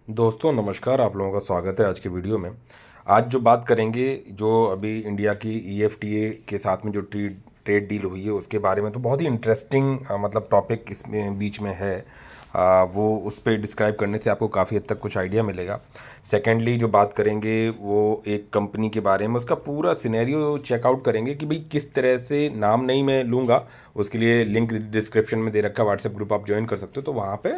दोस्तों नमस्कार, आप लोगों का स्वागत है आज की वीडियो में। आज जो बात करेंगे, जो अभी इंडिया की ईएफटीए के साथ में जो ट्रेड डील हुई है उसके बारे में। तो बहुत ही इंटरेस्टिंग मतलब टॉपिक इसमें बीच में है। वो उस पर डिस्क्राइब करने से आपको काफ़ी हद तक कुछ आइडिया मिलेगा। सेकेंडली जो बात करेंगे वो एक कंपनी के बारे में, उसका पूरा सिनेरियो चेकआउट करेंगे कि भाई किस तरह से। नाम नहीं मैं लूँगा, उसके लिए लिंक डिस्क्रिप्शन में दे रखा है, व्हाट्सएप ग्रुप आप ज्वाइन कर सकते हो। तो वहाँ पे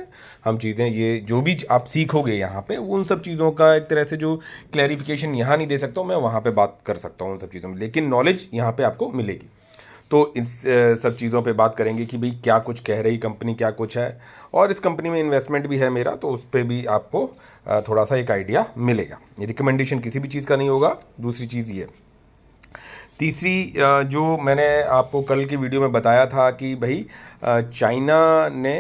हम चीज़ें, ये जो भी आप सीखोगे यहाँ पे, उन सब चीज़ों का एक तरह से जो क्लैरिफिकेशन यहाँ नहीं दे सकता हूँ मैं, वहाँ पे बात कर सकता हूँ उन सब चीज़ों में, लेकिन नॉलेज यहाँ पे आपको मिलेगी। तो इस सब चीज़ों पे बात करेंगे कि भाई क्या कुछ कह रही कंपनी, क्या कुछ है, और इस कंपनी में इन्वेस्टमेंट भी है मेरा, तो उस पर भी आपको थोड़ा सा एक आइडिया मिलेगा। ये रिकमेंडेशन किसी भी चीज़ का नहीं होगा। दूसरी चीज़ ये, तीसरी जो मैंने आपको कल की वीडियो में बताया था कि भाई चाइना ने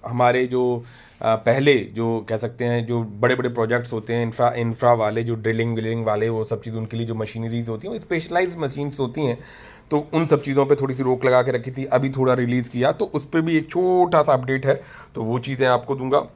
हमारे जो पहले जो कह सकते हैं जो बड़े बड़े प्रोजेक्ट्स होते हैं, इंफ्रा वाले, जो ड्रिलिंग विलिंग वाले, वो सब चीज़ उनके लिए जो मशीनरीज होती हैं वो स्पेशलाइज्ड मशीन्स होती हैं। तो उन सब चीज़ों पे थोड़ी सी रोक लगा के रखी थी, अभी थोड़ा रिलीज़ किया, तो उस पर भी एक छोटा सा अपडेट है, तो वो चीज़ें आपको दूंगा।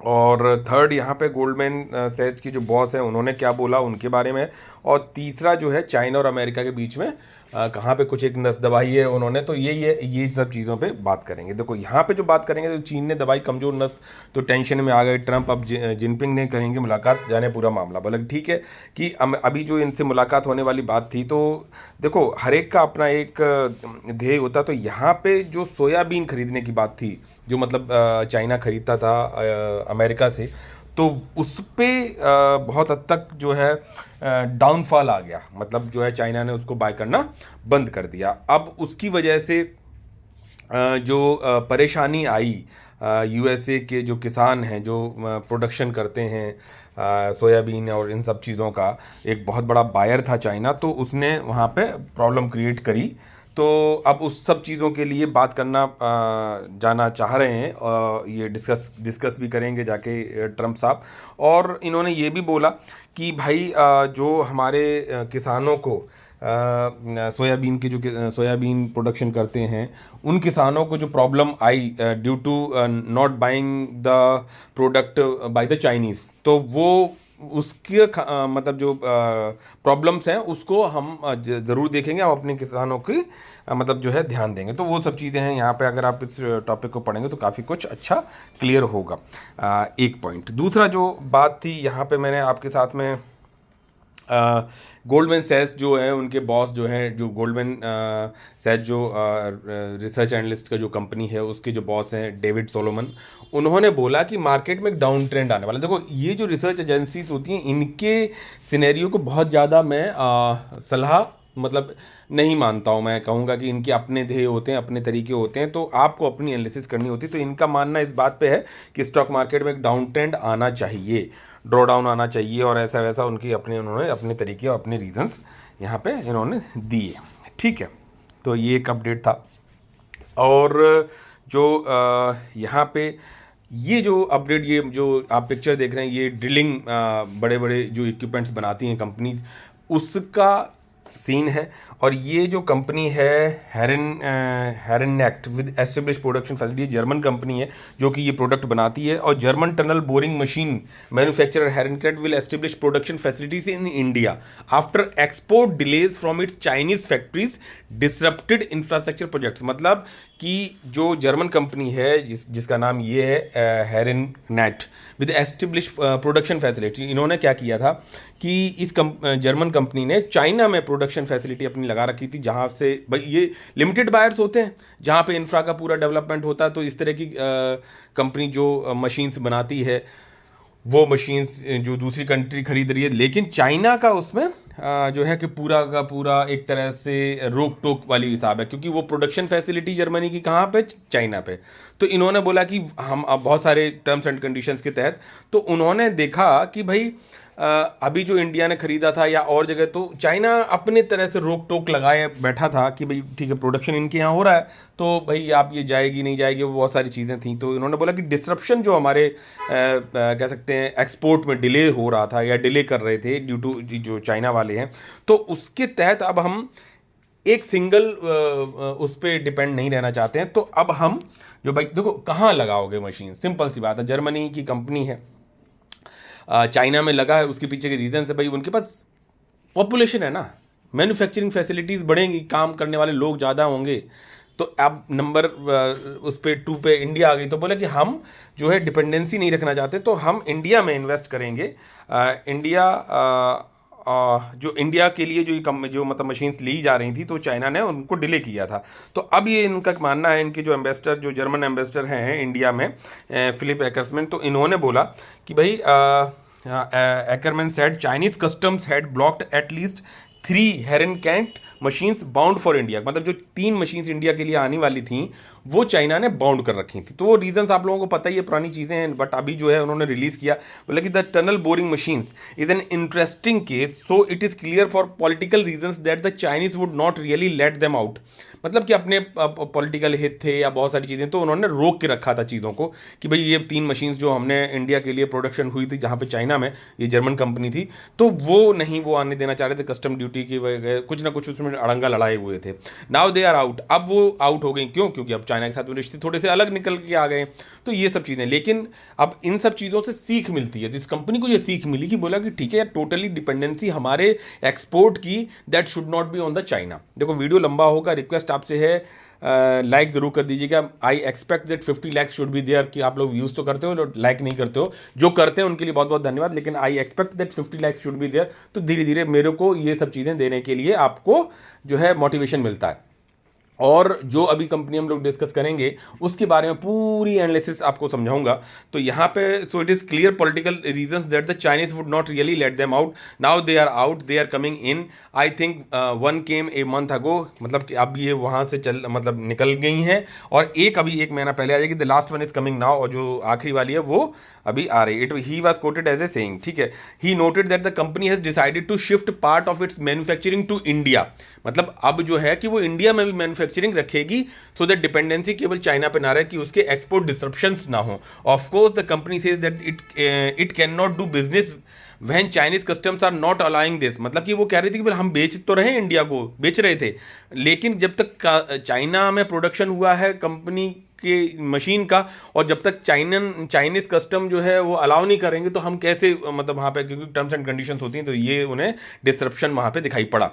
और थर्ड यहाँ पे गोल्डमैन सैच की जो बॉस है उन्होंने क्या बोला उनके बारे में। और तीसरा जो है चाइना और अमेरिका के बीच में कहाँ पे कुछ एक नस दबाई है उन्होंने, तो यही है, ये सब चीज़ों पे बात करेंगे। देखो यहाँ पे जो बात करेंगे, तो चीन ने दबाई कमज़ोर नस, तो टेंशन में आ गए ट्रंप। अब जिनपिंग ने करेंगे मुलाकात, जाने पूरा मामला। बोला ठीक है कि अभी जो इनसे मुलाकात होने वाली बात थी, तो देखो हर एक का अपना एक ध्येय होता। तो यहाँ पे जो सोयाबीन खरीदने की बात थी, जो मतलब चाइना खरीदता था अमेरिका से, तो उस पे बहुत हद तक जो है डाउनफॉल आ गया। मतलब जो है चाइना ने उसको बाय करना बंद कर दिया। अब उसकी वजह से जो परेशानी आई, यूएसए के जो किसान हैं, जो प्रोडक्शन करते हैं सोयाबीन और इन सब चीज़ों का, एक बहुत बड़ा बायर था चाइना, तो उसने वहाँ पे प्रॉब्लम क्रिएट करी। तो अब उस सब चीज़ों के लिए बात करना जाना चाह रहे हैं, ये डिस्कस भी करेंगे जाके ट्रंप साहब। और इन्होंने ये भी बोला कि भाई जो हमारे किसानों को सोयाबीन के जो सोयाबीन प्रोडक्शन करते हैं, उन किसानों को जो प्रॉब्लम आई due to not buying the product by the Chinese, तो वो उसके मतलब जो प्रॉब्लम्स हैं उसको हम ज़रूर देखेंगे। हम अपने किसानों की मतलब जो है ध्यान देंगे। तो वो सब चीज़ें हैं यहाँ पे, अगर आप इस टॉपिक को पढ़ेंगे तो काफ़ी कुछ अच्छा क्लियर होगा। एक पॉइंट। दूसरा जो बात थी यहाँ पे, मैंने आपके साथ में गोल्डमैन सैच जो है, उनके बॉस जो हैं, जो गोल्डमैन सैच जो रिसर्च एनालिस्ट का जो कंपनी है, उसके जो बॉस हैं डेविड सोलोमन, उन्होंने बोला कि मार्केट में एक डाउन ट्रेंड आने वाला है। देखो ये जो रिसर्च एजेंसीज होती हैं, इनके सिनेरियो को बहुत ज़्यादा मैं सलाह मतलब नहीं मानता हूँ। मैं कहूँगा कि इनके अपने ध्येय होते हैं, अपने तरीके होते हैं, तो आपको अपनी एनालिसिस करनी होती है। तो इनका मानना इस बात पे है कि स्टॉक मार्केट में एक डाउन ट्रेंड आना चाहिए, ड्रॉ डाउन आना चाहिए, और ऐसा वैसा उनकी अपने, उन्होंने अपने तरीके और अपने रीजंस यहाँ पे इन्होंने दिए। ठीक है, तो ये एक अपडेट था। और जो यहाँ पे ये जो अपडेट, ये जो आप पिक्चर देख रहे हैं, ये ड्रिलिंग बड़े बड़े जो इक्विपमेंट्स बनाती हैं कंपनीज, उसका सीन है। और ये जो कंपनी है Herrenknecht with establish production facility, German company है जो कि ये प्रोडक्ट बनाती है। और German tunnel boring machine manufacturer Herrenknecht will establish production facilities in India after export delays from its Chinese factories disrupted infrastructure projects. मतलब कि जो जर्मन कंपनी है जिसका नाम ये है हेरननेट विद एस्टेब्लिश प्रोडक्शन फैसिलिटी, इन्होंने क्या किया था कि इस जर्मन कंपनी ने चाइना में प्रोडक्शन फैसिलिटी अपनी लगा रखी थी, जहाँ से भाई ये लिमिटेड बायर्स होते हैं, जहाँ पे इंफ्रा का पूरा डेवलपमेंट होता है। तो इस तरह की कंपनी जो मशीन्स बनाती है, वो मशीन्स जो दूसरी कंट्री खरीद रही है, लेकिन चाइना का उसमें जो है कि पूरा का पूरा एक तरह से रोक टोक वाली हिसाब है, क्योंकि वो प्रोडक्शन फैसिलिटी जर्मनी की कहाँ पे, चाइना पे। तो इन्होंने बोला कि हम अब बहुत सारे टर्म्स एंड कंडीशंस के तहत, तो उन्होंने देखा कि भाई अभी जो इंडिया ने खरीदा था या और जगह, तो चाइना अपने तरह से रोक टोक लगाए बैठा था कि भाई ठीक है, प्रोडक्शन इनके यहाँ हो रहा है, तो भाई आप ये जाएगी नहीं जाएगी, वो बहुत सारी चीज़ें थी। तो इन्होंने बोला कि डिसरप्शन जो हमारे कह सकते हैं एक्सपोर्ट में डिले हो रहा था या डिले कर रहे थे ड्यू टू जो चाइना वाले हैं, तो उसके तहत अब हम एक सिंगल उस पर डिपेंड नहीं रहना चाहते हैं। तो अब हम जो भाई देखो कहाँ लगाओगे मशीन, सिंपल सी बात है, जर्मनी की कंपनी है, चाइना में लगा है, उसके पीछे के रीजन है भाई उनके पास पॉपुलेशन है ना, मैन्युफैक्चरिंग फैसिलिटीज़ बढ़ेंगी, काम करने वाले लोग ज़्यादा होंगे। तो अब नंबर उस पे 2 पे इंडिया आ गई। तो बोला कि हम जो है डिपेंडेंसी नहीं रखना चाहते, तो हम इंडिया में इन्वेस्ट करेंगे। इंडिया जो इंडिया के लिए जो ये कम जो मतलब मशीन्स ली जा रही थी, तो चाइना ने उनको डिले किया था। तो अब ये इनका मानना है, इनके जो एम्बेसडर, जो जर्मन एम्बेसडर हैं इंडिया में, फिलिप एकर्समैन, तो इन्होंने बोला कि भाई Ackerman said Chinese customs had blocked at least 3 Herenkant machines bound for India। मतलब जो 3 मशीन्स इंडिया के लिए आने वाली थी वो चाइना ने बाउंड कर रखी थी। तो वो रीजंस आप लोगों को पता ही है, पुरानी चीज़ें हैं, बट अभी जो है उन्होंने रिलीज किया, बोला कि the tunnel boring machines is an interesting case, so it is clear for political reasons that the Chinese would not really let them out. मतलब कि अपने पॉलिटिकल हित थे या बहुत सारी चीज़ें, तो उन्होंने रोक के रखा था चीज़ों को कि भाई ये 3 मशीन्स जो हमने इंडिया के लिए प्रोडक्शन हुई थी जहाँ पे चाइना में, ये जर्मन कंपनी थी, तो वो नहीं वो आने देना चाह रहे थे, कस्टम ड्यूटी की वजह कुछ ना कुछ उसमें अड़ंगा लड़ाए हुए थे। नाउ दे आर आउट, अब वो आउट हो गई, क्यों? क्योंकि अब चाइना के साथ रिश्ते थोड़े से अलग निकल के आ गए। तो ये सब चीज़ें, लेकिन अब इन सब चीज़ों से सीख मिलती है, तो इस कंपनी को ये सीख मिली कि बोला कि ठीक है, टोटली डिपेंडेंसी हमारे एक्सपोर्ट की that should not be on the China. देखो वीडियो लंबा होगा, रिक्वेस्ट आपसे है लाइक ज़रूर कर दीजिएगा। I expect that 50 likes should be there, कि आप लोग व्यूज़ तो करते हो, लाइक नहीं करते हो, जो करते हैं उनके लिए बहुत बहुत धन्यवाद, लेकिन I expect that 50 likes should be there. तो धीरे धीरे मेरे को ये सब चीज़ें देने के लिए आपको जो है मोटिवेशन मिलता है। और जो अभी कंपनी हम लोग डिस्कस करेंगे उसके बारे में पूरी एनालिसिस आपको समझाऊंगा। तो यहाँ पे so it is clear political reasons that the Chinese would not really let them out, now they are out, they are coming in. I think 1 came a month ago, मतलब कि अब ये वहाँ से मतलब निकल गई हैं, और एक अभी 1 महीना पहले आ जाएगी। The last one is coming now, और जो आखिरी वाली है वो अभी आ रही। It he was quoted as a saying, ठीक है, he noted that the company has decided to shift part of its manufacturing to India. मतलब अब जो है कि वो इंडिया में भी मैन्युफैक्चरिंग रखेगी, सो दैट डिपेंडेंसी केवल चाइना पे ना रहे, कि उसके एक्सपोर्ट डिसरप्शंस ना हो। Of course the company says that it can not do business when Chinese customs are not allowing this. मतलब कि वो कह रही थी कि हम बेच तो रहे, इंडिया को बेच रहे थे, लेकिन जब तक चाइना में प्रोडक्शन हुआ है कंपनी के मशीन का, और जब तक चाइनीज कस्टम जो है वो अलाउ नहीं करेंगे, तो हम कैसे मतलब वहाँ पे, क्योंकि टर्म्स एंड कंडीशंस होती हैं, तो ये उन्हें डिसरप्शन वहाँ पे दिखाई पड़ा।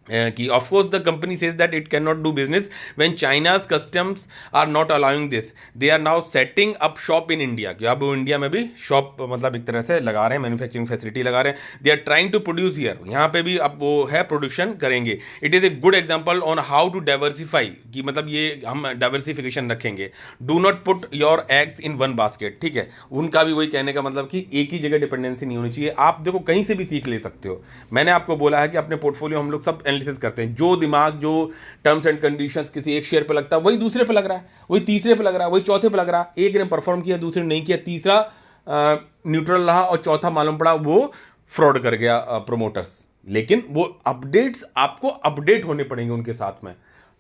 कि of course the company says that it can not do business when China's customs are not allowing this, they are now setting up shop in India. कि अब वो इंडिया में भी शॉप मतलब एक तरह से लगा रहे हैं, मैन्युफैक्चरिंग फैसिलिटी लगा रहे हैं। They are trying to produce here, यहाँ पे भी अब वो है प्रोडक्शन करेंगे। It is a good example on how to diversify, कि मतलब ये हम डाइवर्सिफिकेशन रखेंगे। Do not put your eggs in one basket, ठीक है, उनका भी वही कहने का मतलब कि एक ही जगह डिपेंडेंसी नहीं होनी चाहिए। आप देखो कहीं से भी सीख ले सकते हो। मैंने आपको बोला है कि अपने पोर्टफोलियो हम लोग सब एनालिसिस करते हैं, जो दिमाग, जो टर्म्स एंड कंडीशंस किसी एक शेयर पे लगता है, वही दूसरे पे लग रहा है, वही तीसरे पे लग रहा है, वही चौथे पे लग रहा है। एक ने परफॉर्म किया, दूसरे ने नहीं किया, तीसरा न्यूट्रल रहा, और चौथा मालूम पड़ा वो फ्रॉड कर गया प्रमोटर्स। लेकिन वो अपडेट्स आपको अपडेट होने पड़ेंगे उनके साथ में,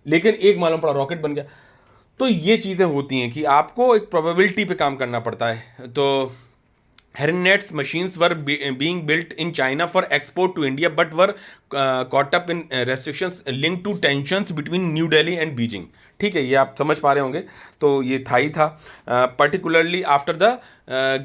लेकिन एक मालूम पड़ा रॉकेट बन गया। तो ये चीज़ें होती हैं कि आपको एक प्रोबेबिलिटी पे काम करना पड़ता है। तो Herenet's machines were being built in China for export to India, but were caught up in restrictions linked to tensions between New Delhi and Beijing। ठीक है, ये आप समझ पा रहे होंगे। तो ये था ही था, particularly after the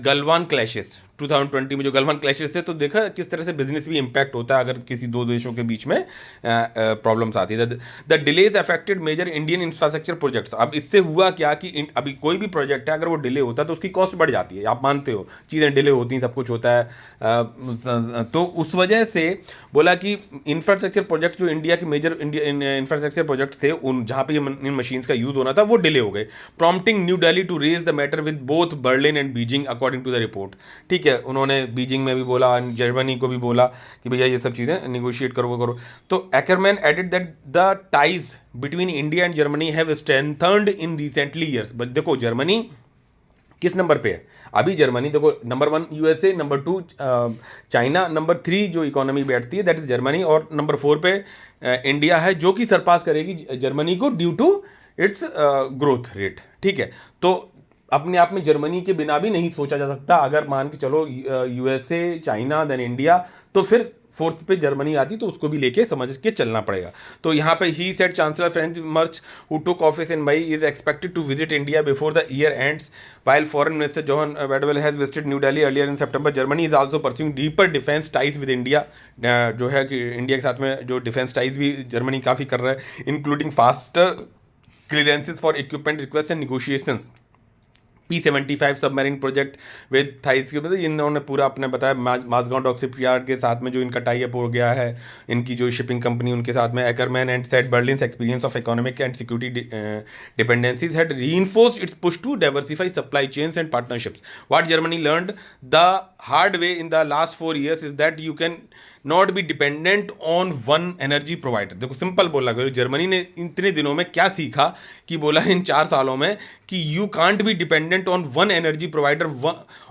Galwan clashes 2020 में, जो गलवान क्लैशेस थे, तो देखा किस तरह से बिजनेस भी इंपैक्ट होता है अगर किसी दो देशों के बीच में प्रॉब्लम्स आती है। The delays affected major Indian infrastructure projects. अब इससे हुआ क्या कि अभी कोई भी प्रोजेक्ट है, अगर वो डिले होता है तो उसकी कॉस्ट बढ़ जाती है, आप मानते हो, चीज़ें डिले होती हैं, सब कुछ होता है। तो उस वजह से बोला कि इंफ्रास्ट्रक्चर प्रोजेक्ट जो इंडिया के मेजर इंफ्रास्ट्रक्चर प्रोजेक्ट्स थे, उन जहाँ पे इन मशीन्स का यूज़ होना था, वो डिले हो गए। Prompting New Delhi to raise the matter with both Berlin and Beijing according to the report. ठीक है, उन्होंने बीजिंग में भी बोला, जर्मनी को भी बोला कि भैया ये सब चीज़ें निगोशिएट करो। तो Ackermann added that the ties between India and Germany have strengthened in recently years. But देखो जर्मनी किस नंबर पे है अभी? जर्मनी देखो number 1 USA, number 2 China, number 3 जो इकोनॉमी बैठती है दैट इज जर्मनी, और नंबर 4 पे इंडिया है, जो कि सरपास करेगी जर्मनी को due to its growth rate. ठीक है, तो अपने आप में जर्मनी के बिना भी नहीं सोचा जा सकता। अगर मान के चलो यूएसए, चाइना, देन इंडिया, तो फिर फोर्थ पे जर्मनी आती तो उसको भी लेके समझ के चलना पड़ेगा। तो यहाँ पे he said chancellor Friedrich Merz who took office in May is expected to visit India before the year ends while foreign minister Johan Vadewell has visited New Delhi earlier in September. Germany is also pursuing deeper defense ties with India. जो है कि India के साथ में जो defence ties भी Germany काफ़ी कर रहा है, including faster clearances for equipment request and negotiations. P-75 submarine project with thighs के मतलब इन्होंने पूरा अपने बताया माजगांव डॉक शिपयार्ड के साथ में जो इनका टाई अप हो गया है, इनकी जो शिपिंग कंपनी उनके साथ में Ackermann and said Berlin's experience of economic and security dependencies had reinforced its push to diversify supply chains and partnerships. What Germany learned the hard way in the last 4 years is that you can not be dependent on one energy provider. देखो simple बोला गया, Germany ने इतने दिनों में क्या सीखा कि बोला इन 4 सालों में कि you can't be dependent on one energy provider,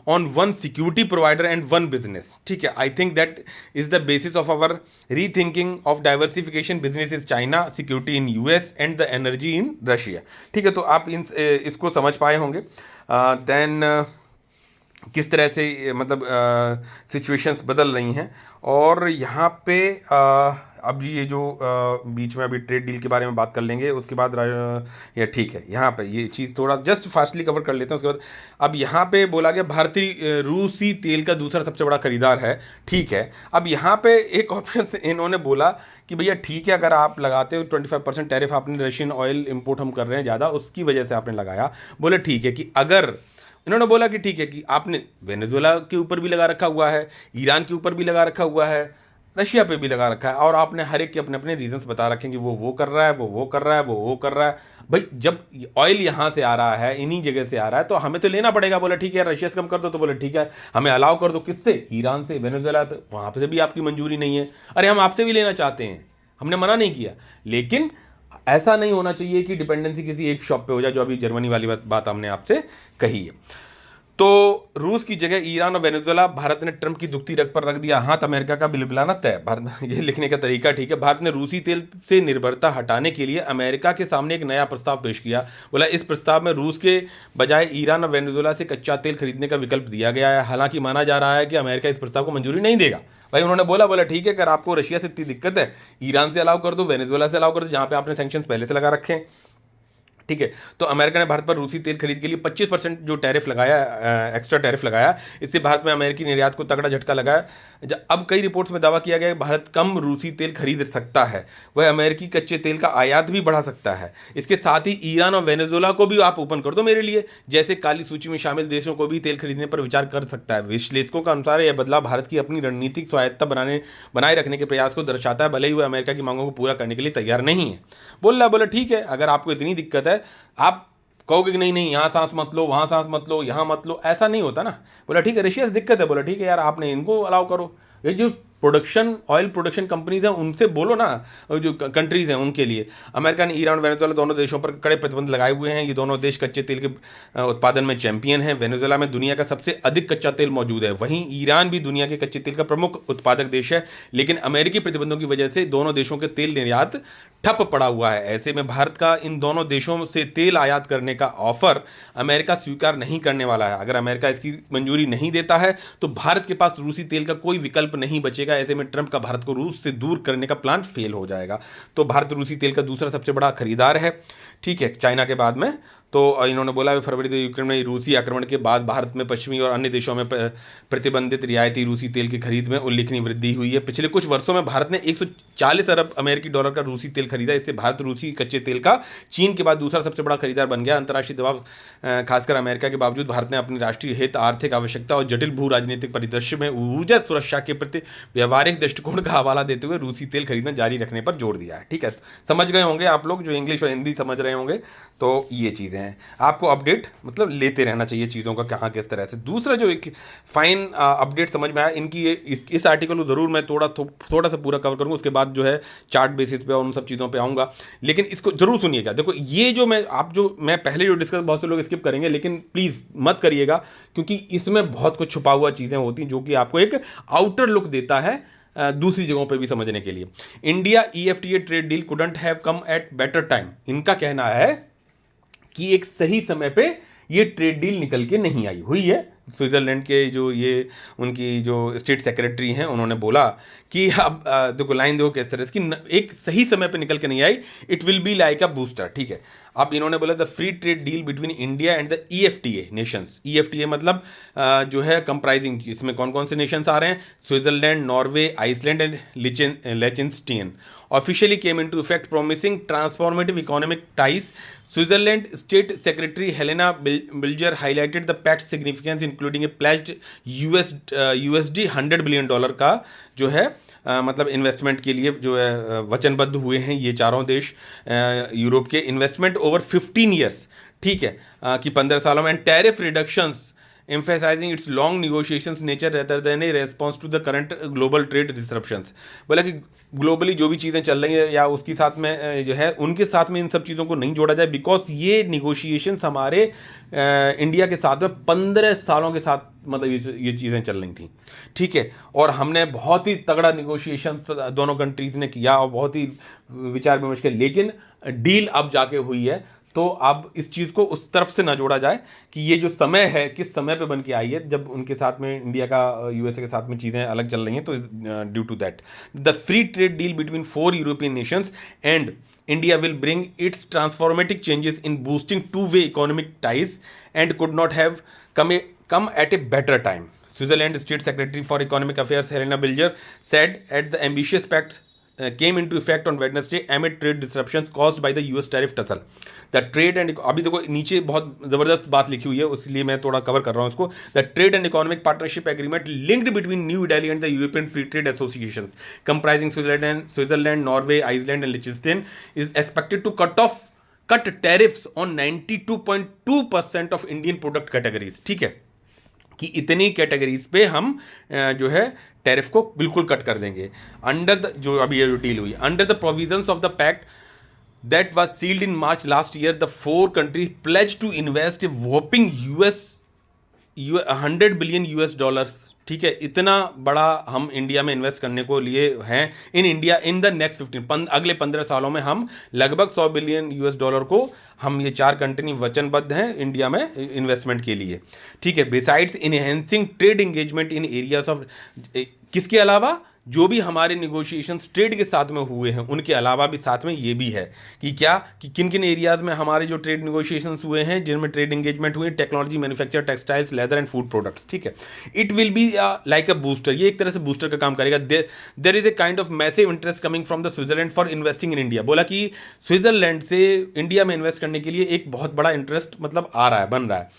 on one security provider and one business. ठीक है, I think that is the basis of our rethinking of diversification, business is China, security in US and the energy in Russia. ठीक है, तो आप इसको समझ पाए होंगे। देन किस तरह से मतलब सिचुएशंस बदल रही हैं। और यहाँ पे अब ये जो बीच में अभी ट्रेड डील के बारे में बात कर लेंगे, उसके बाद या ठीक है यहाँ पे ये चीज़ थोड़ा जस्ट फास्टली कवर कर लेते हैं। उसके बाद अब यहाँ पे बोला गया भारतीय रूसी तेल का दूसरा सबसे बड़ा खरीदार है। ठीक है, अब यहाँ पे एक ऑप्शन इन्होंने बोला कि भैया ठीक है, अगर आप लगाते हो 25% टैरिफ, आपने रशियन ऑयल इम्पोर्ट हम कर रहे हैं ज़्यादा, उसकी वजह से आपने लगाया। बोले ठीक है कि अगर इन्होंने बोला कि ठीक है कि आपने वेनेजुएला के ऊपर भी लगा रखा हुआ है, ईरान के ऊपर भी लगा रखा हुआ है, रशिया पे भी लगा रखा है, और आपने हर एक के अपने अपने रीजंस बता रखे हैं कि वो कर रहा है, वो कर रहा है, वो कर रहा है। भाई जब ऑयल यहाँ से आ रहा है, इन्हीं जगह से आ रहा है, तो हमें तो लेना पड़ेगा। बोला ठीक है रशिया से कम कर दो, तो बोले ठीक है हमें अलाउ कर दो। किससे? ईरान से, वेनेजुएला पे, वहाँ पे भी आपकी मंजूरी नहीं है। अरे हम आपसे भी लेना चाहते हैं, हमने मना नहीं किया, लेकिन ऐसा नहीं होना चाहिए कि डिपेंडेंसी किसी एक शॉप पे हो जाए, जो अभी जर्मनी वाली बात हमने आपसे कही है। तो रूस की जगह ईरान और वेनेजुएला, भारत ने ट्रंप की दुखती रग पर रख दिया हाथ, अमेरिका का बिलबिलाना तय। भारत ये लिखने का तरीका ठीक है। भारत ने रूसी तेल से निर्भरता हटाने के लिए अमेरिका के सामने एक नया प्रस्ताव पेश किया। बोला इस प्रस्ताव में रूस के बजाय ईरान और वेनेजुएला से कच्चा तेल खरीदने का विकल्प दिया गया है। हालांकि माना जा रहा है कि अमेरिका इस प्रस्ताव को मंजूरी नहीं देगा। भाई उन्होंने बोला ठीक है, अगर आपको रशिया से इतनी दिक्कत है, ईरान से अलाउ कर दो, वेनेजुएला से अलाउ कर दो, जहाँ पे आपने सैंक्शंस पहले से लगा रखे हैं। ठीक है, तो अमेरिका ने भारत पर रूसी तेल खरीद के लिए 25% जो टैरिफ लगाया, एक्स्ट्रा टैरिफ लगाया, इससे भारत में अमेरिकी निर्यात को तगड़ा झटका लगाया। अब कई रिपोर्ट्स में दावा किया गया कि भारत कम रूसी तेल खरीद सकता है, वह अमेरिकी कच्चे तेल का आयात भी बढ़ा सकता है। इसके साथ ही ईरान और वेनेजुएला को भी आप ओपन कर दो मेरे लिए, जैसे काली सूची में शामिल देशों को भी तेल खरीदने पर विचार कर सकता है। विश्लेषकों का अनुसार यह बदलाव भारत की अपनी रणनीतिक स्वायत्तता बनाए रखने के प्रयास को दर्शाता है, भले ही वह अमेरिका की मांगों को पूरा करने के लिए तैयार नहीं है। बोला ठीक है, अगर आपको इतनी दिक्कत है, आप कहोगे कि नहीं यहाँ सांस मत लो, वहाँ सांस मत लो, यहाँ मत लो, ऐसा नहीं होता ना। बोला ठीक है रशिया से दिक्कत है, बोला ठीक है यार आपने इनको अलाउ करो। ये जो प्रोडक्शन ऑयल प्रोडक्शन कंपनीज हैं उनसे बोलो ना, जो कंट्रीज हैं उनके लिए। अमेरिका ने ईरान और वेनेजुएला दोनों देशों पर कड़े प्रतिबंध लगाए हुए हैं। ये दोनों देश कच्चे तेल के उत्पादन में चैंपियन हैं। वेनेजुएला में दुनिया का सबसे अधिक कच्चा तेल मौजूद है, वहीं ईरान भी दुनिया के कच्चे तेल का प्रमुख उत्पादक देश है। लेकिन अमेरिकी प्रतिबंधों की वजह से दोनों देशों के तेल निर्यात ठप पड़ा हुआ है। ऐसे में भारत का इन दोनों देशों से तेल आयात करने का ऑफर अमेरिका स्वीकार नहीं करने वाला है। अगर अमेरिका इसकी मंजूरी नहीं देता है तो भारत के पास रूसी तेल का कोई विकल्प नहीं बचेगा। ऐसे में ट्रंप का भारत को रूस से दूर करने का प्लान फेल हो जाएगा। तो भारत रूसी तेल का दूसरा सबसे बड़ा खरीदार है, ठीक है, चाइना के बाद में। तो इन्होंने बोला फरवरी तो यूक्रेन में रूसी आक्रमण के बाद भारत में पश्चिमी और अन्य देशों में प्रतिबंधित रियायती रूसी तेल की खरीद में उल्लेखनीय वृद्धि हुई है। पिछले कुछ वर्षों में भारत ने 140 अरब अमेरिकी डॉलर का रूसी तेल खरीदा। इससे भारत रूसी कच्चे तेल का चीन के बाद दूसरा सबसे बड़ा खरीदार बन गया। अंतर्राष्ट्रीय दबाव खासकर अमेरिका के बावजूद भारत ने अपनी राष्ट्रीय हित, आर्थिक आवश्यकता और जटिल भू राजनीतिक परिदृश्य में ऊर्जा सुरक्षा के प्रति व्यवहारिक दृष्टिकोण का हवाला देते हुए रूसी तेल खरीदना जारी रखने पर जोर दिया है। ठीक है, समझ गए होंगे आप लोग जो इंग्लिश और हिंदी समझ रहे होंगे। तो ये चीज़ें हैं, आपको अपडेट मतलब लेते रहना चाहिए चीज़ों का, कहाँ किस तरह से। दूसरा जो एक फाइन अपडेट समझ में आया इनकी, इस आर्टिकल को ज़रूर मैं थोड़ा सा पूरा कवर करूँगा, उसके बाद जो है चार्ट बेसिस पे और उन सब चीज़ों पे आऊँगा। लेकिन इसको जरूर सुनिएगा। देखो ये जो मैं पहले जो डिस्कस, बहुत से लोग स्किप करेंगे, लेकिन प्लीज़ मत करिएगा, क्योंकि इसमें बहुत कुछ छुपा हुआ चीज़ें होती हैं जो कि आपको एक आउटर लुक देता है दूसरी जगहों पे भी समझने के लिए। India EFTA trade deal couldn't have come at better time. इनका कहना है कि एक सही समय पे ये ट्रेड डील निकल के नहीं आई हुई है, स्विट्ज़रलैंड के जो ये उनकी जो स्टेट सेक्रेटरी हैं, उन्होंने बोला कि अब देखो लाइन देखो किस तरह की एक सही समय पे निकल के नहीं आई, it will be like a booster, ठीक है। अब इन्होंने बोला the free trade deal between India and the EFTA nations, EFTA मतलब जो है कंप्राइजिंग, इसमें कौन कौन से नेशंस आ रहे हैं, Switzerland, Norway, Iceland and Liechtenstein, officially came into effect promising transformative economic ties. Switzerland state secretary Helena Bilzer highlighted the pact significance including a pledged USD $100 billion का जो है मतलब इन्वेस्टमेंट के लिए जो है वचनबद्ध हुए हैं ये चारों देश यूरोप के, इन्वेस्टमेंट ओवर 15 ईयर्स, ठीक है, कि 15 सालों में, and tariff reductions emphasizing its long negotiations nature rather than a response to the current global trade disruptions। बोला कि ग्लोबली जो भी चीज़ें चल रही है या उसके साथ में जो है उनके साथ में इन सब चीज़ों को नहीं जोड़ा जाए, बिकॉज ये निगोशिएशंस हमारे इंडिया के साथ में 15 सालों के साथ मतलब ये चीज़ें चल रही थी, ठीक है, और हमने बहुत ही तगड़ा निगोशिएशंस दोनों कंट्रीज़ ने किया और बहुत ही विचार विमर्श किया, लेकिन डील अब जाके हुई है। तो अब इस चीज़ को उस तरफ से ना जोड़ा जाए कि ये जो समय है किस समय पे बन के आई है, जब उनके साथ में इंडिया का USA के साथ में चीज़ें अलग चल रही हैं, तो due to that the free trade deal between 4 European nations and India will bring its transformative changes in boosting two-way economic ties and could not have come at a better time, Switzerland State Secretary for Economic Affairs Helena Bilger said at the ambitious pact came into effect on Wednesday amid trade disruptions caused by the US tariff tussle. The trade and अभी देखो नीचे बहुत ज़बरदस्त बात लिखी हुई है, इसलिए मैं थोड़ा कवर कर रहा हूँ इसको। The trade and economic partnership agreement linked between New Delhi and the European Free Trade Associations comprising Switzerland, Norway, Iceland and Liechtenstein is expected to cut tariffs on 92.2% of Indian product categories, ठीक है, कि इतनी categories पे हम जो है tariff को बिल्कुल कट कर देंगे। अंडर द जो अभी ये जो डील हुई, under the provisions of the pact that was sealed in March last year, the 4 countries pledge to invest a whopping $100 billion, ठीक है, इतना बड़ा हम इंडिया में इन्वेस्ट करने को लिए हैं in India in the next 15 अगले 15 सालों में हम लगभग $100 बिलियन को हम ये 4 कंट्री वचनबद्ध हैं इंडिया में इन्वेस्टमेंट के लिए, ठीक है। Besides enhancing trade engagement in areas of, किसके अलावा जो भी हमारे निगोशिएशंस ट्रेड के साथ में हुए हैं उनके अलावा भी साथ में ये भी है कि क्या कि किन किन एरियाज़ में हमारे जो ट्रेड निगोशिएशंस हुए हैं जिनमें ट्रेड एंगेजमेंट हुए, technology, manufacture, textiles, leather and food products, ठीक है। It will be like a booster, ये एक तरह से बूस्टर का काम करेगा। There is a kind of massive interest coming from the Switzerland for investing in India, बोला कि स्विट्जरलैंड से इंडिया में इन्वेस्ट करने के लिए एक बहुत बड़ा इंटरेस्ट मतलब आ रहा है, बन रहा है।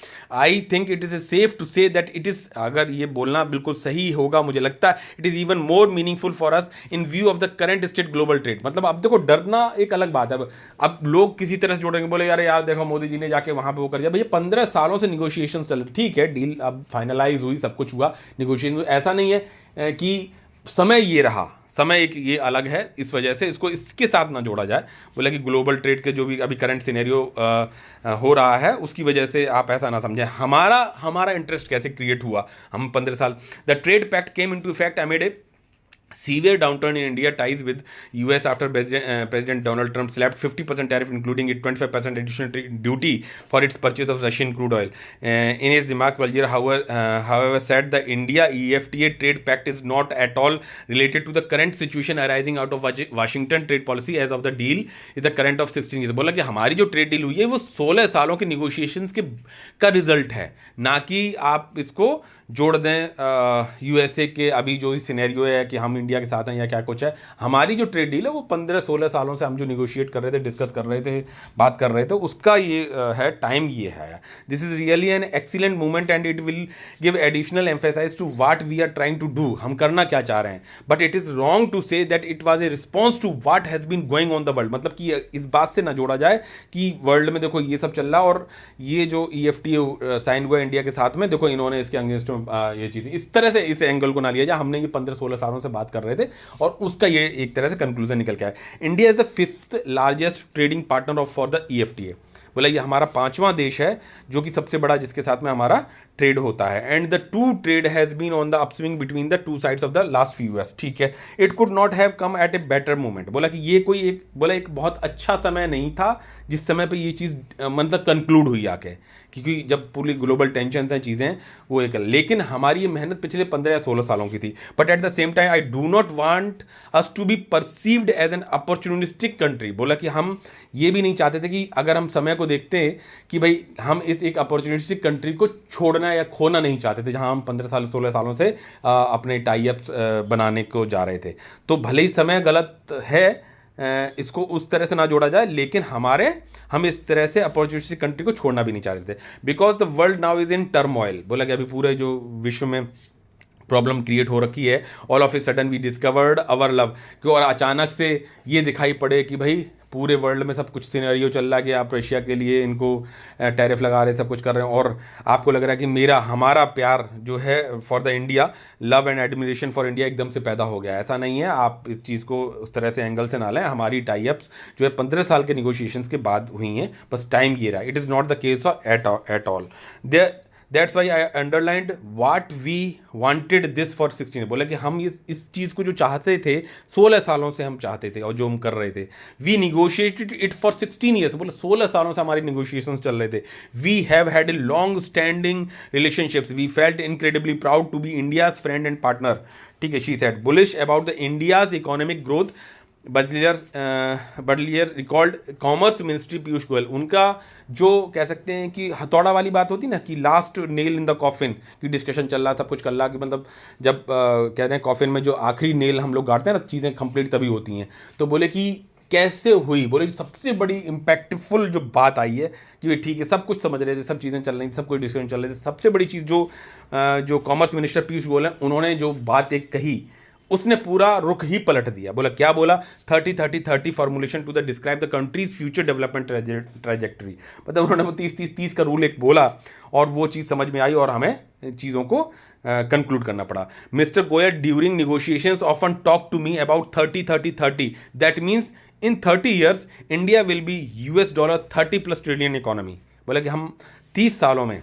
I think it is safe to say that it is, अगर ये बोलना बिल्कुल सही होगा, मुझे लगता है it is even more meaningful for us in view of the current state global trade. मतलब अब देखो डरना एक अलग बात है, अब लोग किसी तरह से जोड़ेंगे, बोले यार देखो मोदी जी ने जाके वहां पे वो कर दिया, भैया 15 सालों से निगोशिएशन चल रहे, ठीक है, डील अब फाइनलाइज हुई, सब कुछ हुआ, निगोशिएशन, ऐसा नहीं है कि समय ये रहा, समय एक ये अलग है, इस वजह से इसको इसके साथ ना जोड़ा जाए। बोला कि ग्लोबल ट्रेड के जो भी अभी करंट सिनेरियो हो रहा है उसकी वजह से आप ऐसा ना समझें हमारा इंटरेस्ट कैसे क्रिएट हुआ, हम 15 साल। The trade pact came into effect amid a severe downturn in India ties with US after President Donald Trump slapped 50% tariff including a 25% additional duty for its purchase of Russian crude oil. In his remarks, Baljer however said the India EFTA trade pact is not at all related to the current situation arising out of Washington trade policy as of the deal is the current of 16 years। बोला कि हमारी जो trade deal हुई है वो 16 सालों के negotiations का रिजल्ट है, ना कि आप इसको जोड़ दें USA के अभी जो सिनेरियो है कि हम इंडिया के साथ हैं या क्या कुछ है। हमारी जो ट्रेड डील है वो 15-16 सालों से हम जो निगोशिएट कर रहे थे, डिस्कस कर रहे थे, बात कर रहे थे, उसका ये है टाइम, ये है। This is really an excellent movement and it will give additional emphasise to what we are trying to do, हम करना क्या चाह रहे हैं। But it is wrong to say that it was a response to what has been going on the world, मतलब कि इस बात से ना जोड़ा जाए कि वर्ल्ड में देखो ये सब चल रहा और ये जो EFTA साइन हुआ इंडिया के साथ में, देखो इन्होंने इसके अगेंस्ट में ये चीज़, इस तरह से इस एंगल को ना लिया जाए। हमने ये 15-16 सालों से बात कर रहे थे और उसका ये एक तरह से कंक्लूजन निकल के आया। India is the 5th largest trading partner of for the EFTA, बोला ये हमारा 5वां देश है जो कि सबसे बड़ा जिसके साथ में हमारा ट्रेड होता है। And the two trade has been on the upswing between the two sides of the last few years. ठीक है, it could not have come at a better moment. बोला कि ये कोई एक बोला एक बहुत अच्छा समय नहीं था जिस समय पे ये चीज़ मतलब कंक्लूड हुई आके, क्योंकि जब पूरी ग्लोबल टेंशन हैं चीज़ें वो एक, लेकिन हमारी ये मेहनत पिछले 15 या 16 सालों की थी। But at the same time I do not want us to be perceived as an opportunistic country. बोला कि हम ये भी नहीं चाहते थे कि अगर हम समय को देखते हैं कि भाई हम इस एक अपॉर्चुनिस्टिक कंट्री को छोड़ना या खोना नहीं चाहते थे, जहां हम 15 साल 16 सालों से अपने टाई अप्स बनाने को जा रहे थे। तो भले ही समय गलत है, इसको उस तरह से ना जोड़ा जाए, लेकिन हम इस तरह से अपॉर्चुनिटी कंट्री को छोड़ना भी नहीं चाहते थे। Because the world now is in turmoil. बोला कि अभी पूरे जो विश्व में प्रॉब्लम क्रिएट हो रखी है, all of a sudden we discovered our love, कि और अचानक से ये दिखाई पड़े कि भाई पूरे वर्ल्ड में सब कुछ सिनेरियो चल रहा है कि आप रशिया के लिए इनको टैरिफ लगा रहे, सब कुछ कर रहे हैं, और आपको लग रहा है कि हमारा प्यार जो है for the India, love and admiration for India एकदम से पैदा हो गया। ऐसा नहीं है, आप इस चीज़ को उस तरह से एंगल से ना लें। हमारी टाई अप्स जो है 15 साल के निगोशिएशंस के बाद हुई हैं, बस टाइम ये रहा। It is not the case at all. That's why I underlined what we wanted this for 16। बोला कि हम इस चीज़ को जो चाहते थे 16 सालों से हम चाहते थे और जो हम कर रहे थे, we negotiated it for 16 years. बोले 16 सालों से हमारी निगोशिएशंस चल रहे थे। We have had a long standing relationships, we felt incredibly proud to be India's friend and partner. ठीक है, she said bullish about the India's economic growth. Budliger recalled commerce ministry Piyush Goyal. उनका जो कह सकते हैं कि हथौड़ा वाली बात होती ना, कि last nail in the coffin की डिस्कशन चल रहा, सब कुछ कर रहा, कि मतलब जब कहते हैं कॉफिन में जो आखिरी नेल हम लोग गाड़ते हैं ना, चीज़ें कंप्लीट तभी होती हैं। तो बोले कि कैसे हुई, बोले सबसे बड़ी इम्पैक्टफुल जो बात आई है कि ठीक है सब कुछ समझ रहे थे, सब चीज़ें चल रही थी, सब कुछ डिस्कशन चल रहे थे, सबसे बड़ी चीज़ जो कॉमर्स मिनिस्टर पीयूष गोयल हैं उन्होंने जो बात एक कही, उसने पूरा रुख ही पलट दिया। बोला क्या बोला, 30-30-30 formulation to the describe the country's future development trajectory. मतलब उन्होंने वो 30-30-30 का रूल एक बोला और वो चीज़ समझ में आई और हमें चीज़ों को कंक्लूड करना पड़ा। Mister Goyal during negotiations often talk to me about 30-30-30। That means in 30 years India will be $30+ trillion economy. बोला कि हम 30 सालों में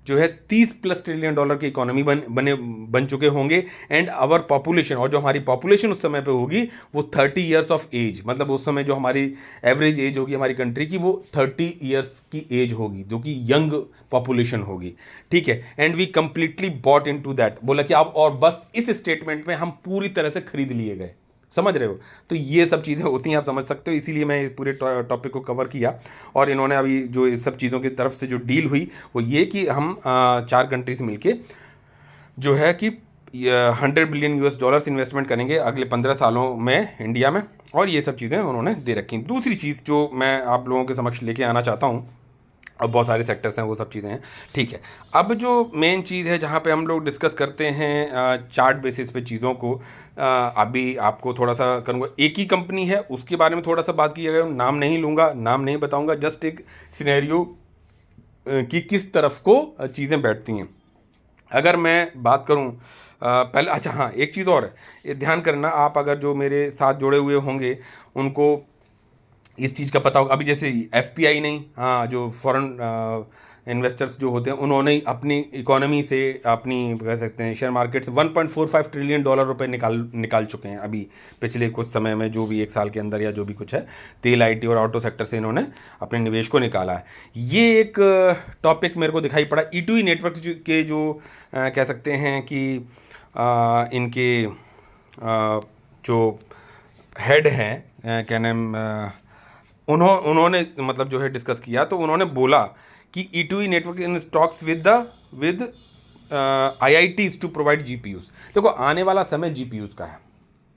जो है $30+ ट्रिलियन की इकोनॉमी बन चुके होंगे। एंड आवर पॉपुलेशन, और जो हमारी पॉपुलेशन उस समय पे होगी वो 30 ईयर्स ऑफ एज, मतलब उस समय जो हमारी एवरेज एज होगी हमारी कंट्री की वो 30 ईयर्स की एज होगी, जो कि यंग पॉपुलेशन होगी। ठीक है, and we completely bought into that. बोला कि अब और बस इस स्टेटमेंट में हम पूरी तरह से खरीद लिए गए। समझ रहे हो? तो ये सब चीज़ें होती हैं, आप समझ सकते हो, इसीलिए मैं इस पूरे टॉपिक को कवर किया। और इन्होंने अभी जो इस सब चीज़ों की तरफ से जो डील हुई वो ये कि हम 4 कंट्रीज मिलके जो है कि $100 बिलियन इन्वेस्टमेंट करेंगे अगले 15 सालों में इंडिया में, और ये सब चीज़ें उन्होंने दे रखी। दूसरी चीज़ जो मैं आप लोगों के समक्ष लेके आना चाहता हूँ, अब बहुत सारे सेक्टर्स हैं, वो सब चीज़ें हैं। ठीक है, अब जो मेन चीज़ है जहाँ पे हम लोग डिस्कस करते हैं चार्ट बेसिस पे चीज़ों को, अभी आपको थोड़ा सा करूँगा। एक ही कंपनी है उसके बारे में थोड़ा सा बात की गई, नाम नहीं लूँगा, नाम नहीं बताऊँगा, जस्ट एक सिनेरियो कि किस तरफ को चीज़ें बैठती हैं। अगर मैं बात करूँ पहले, अच्छा हाँ एक चीज़ और है, ये ध्यान करना, आप अगर जो मेरे साथ जुड़े हुए होंगे उनको इस चीज़ का पता होगा। अभी जैसे FPI नहीं, हाँ जो फॉरेन इन्वेस्टर्स जो होते हैं उन्होंने अपनी इकोनॉमी से, अपनी कह सकते हैं शेयर मार्केट से $1.45 ट्रिलियन रुपए निकाल चुके हैं अभी पिछले कुछ समय में, जो भी 1 साल के अंदर या जो भी कुछ है, तेल, IT और ऑटो सेक्टर से इन्होंने अपने निवेश को निकाला है। ये एक टॉपिक मेरे को दिखाई पड़ा। E2E नेटवर्क के जो कह सकते हैं कि इनके जो हेड हैं क्या नाम, उन्होंने मतलब जो है डिस्कस किया, तो उन्होंने बोला कि E2E network in stocks with IITs to provide GPUs। देखो आने वाला समय GPUs का है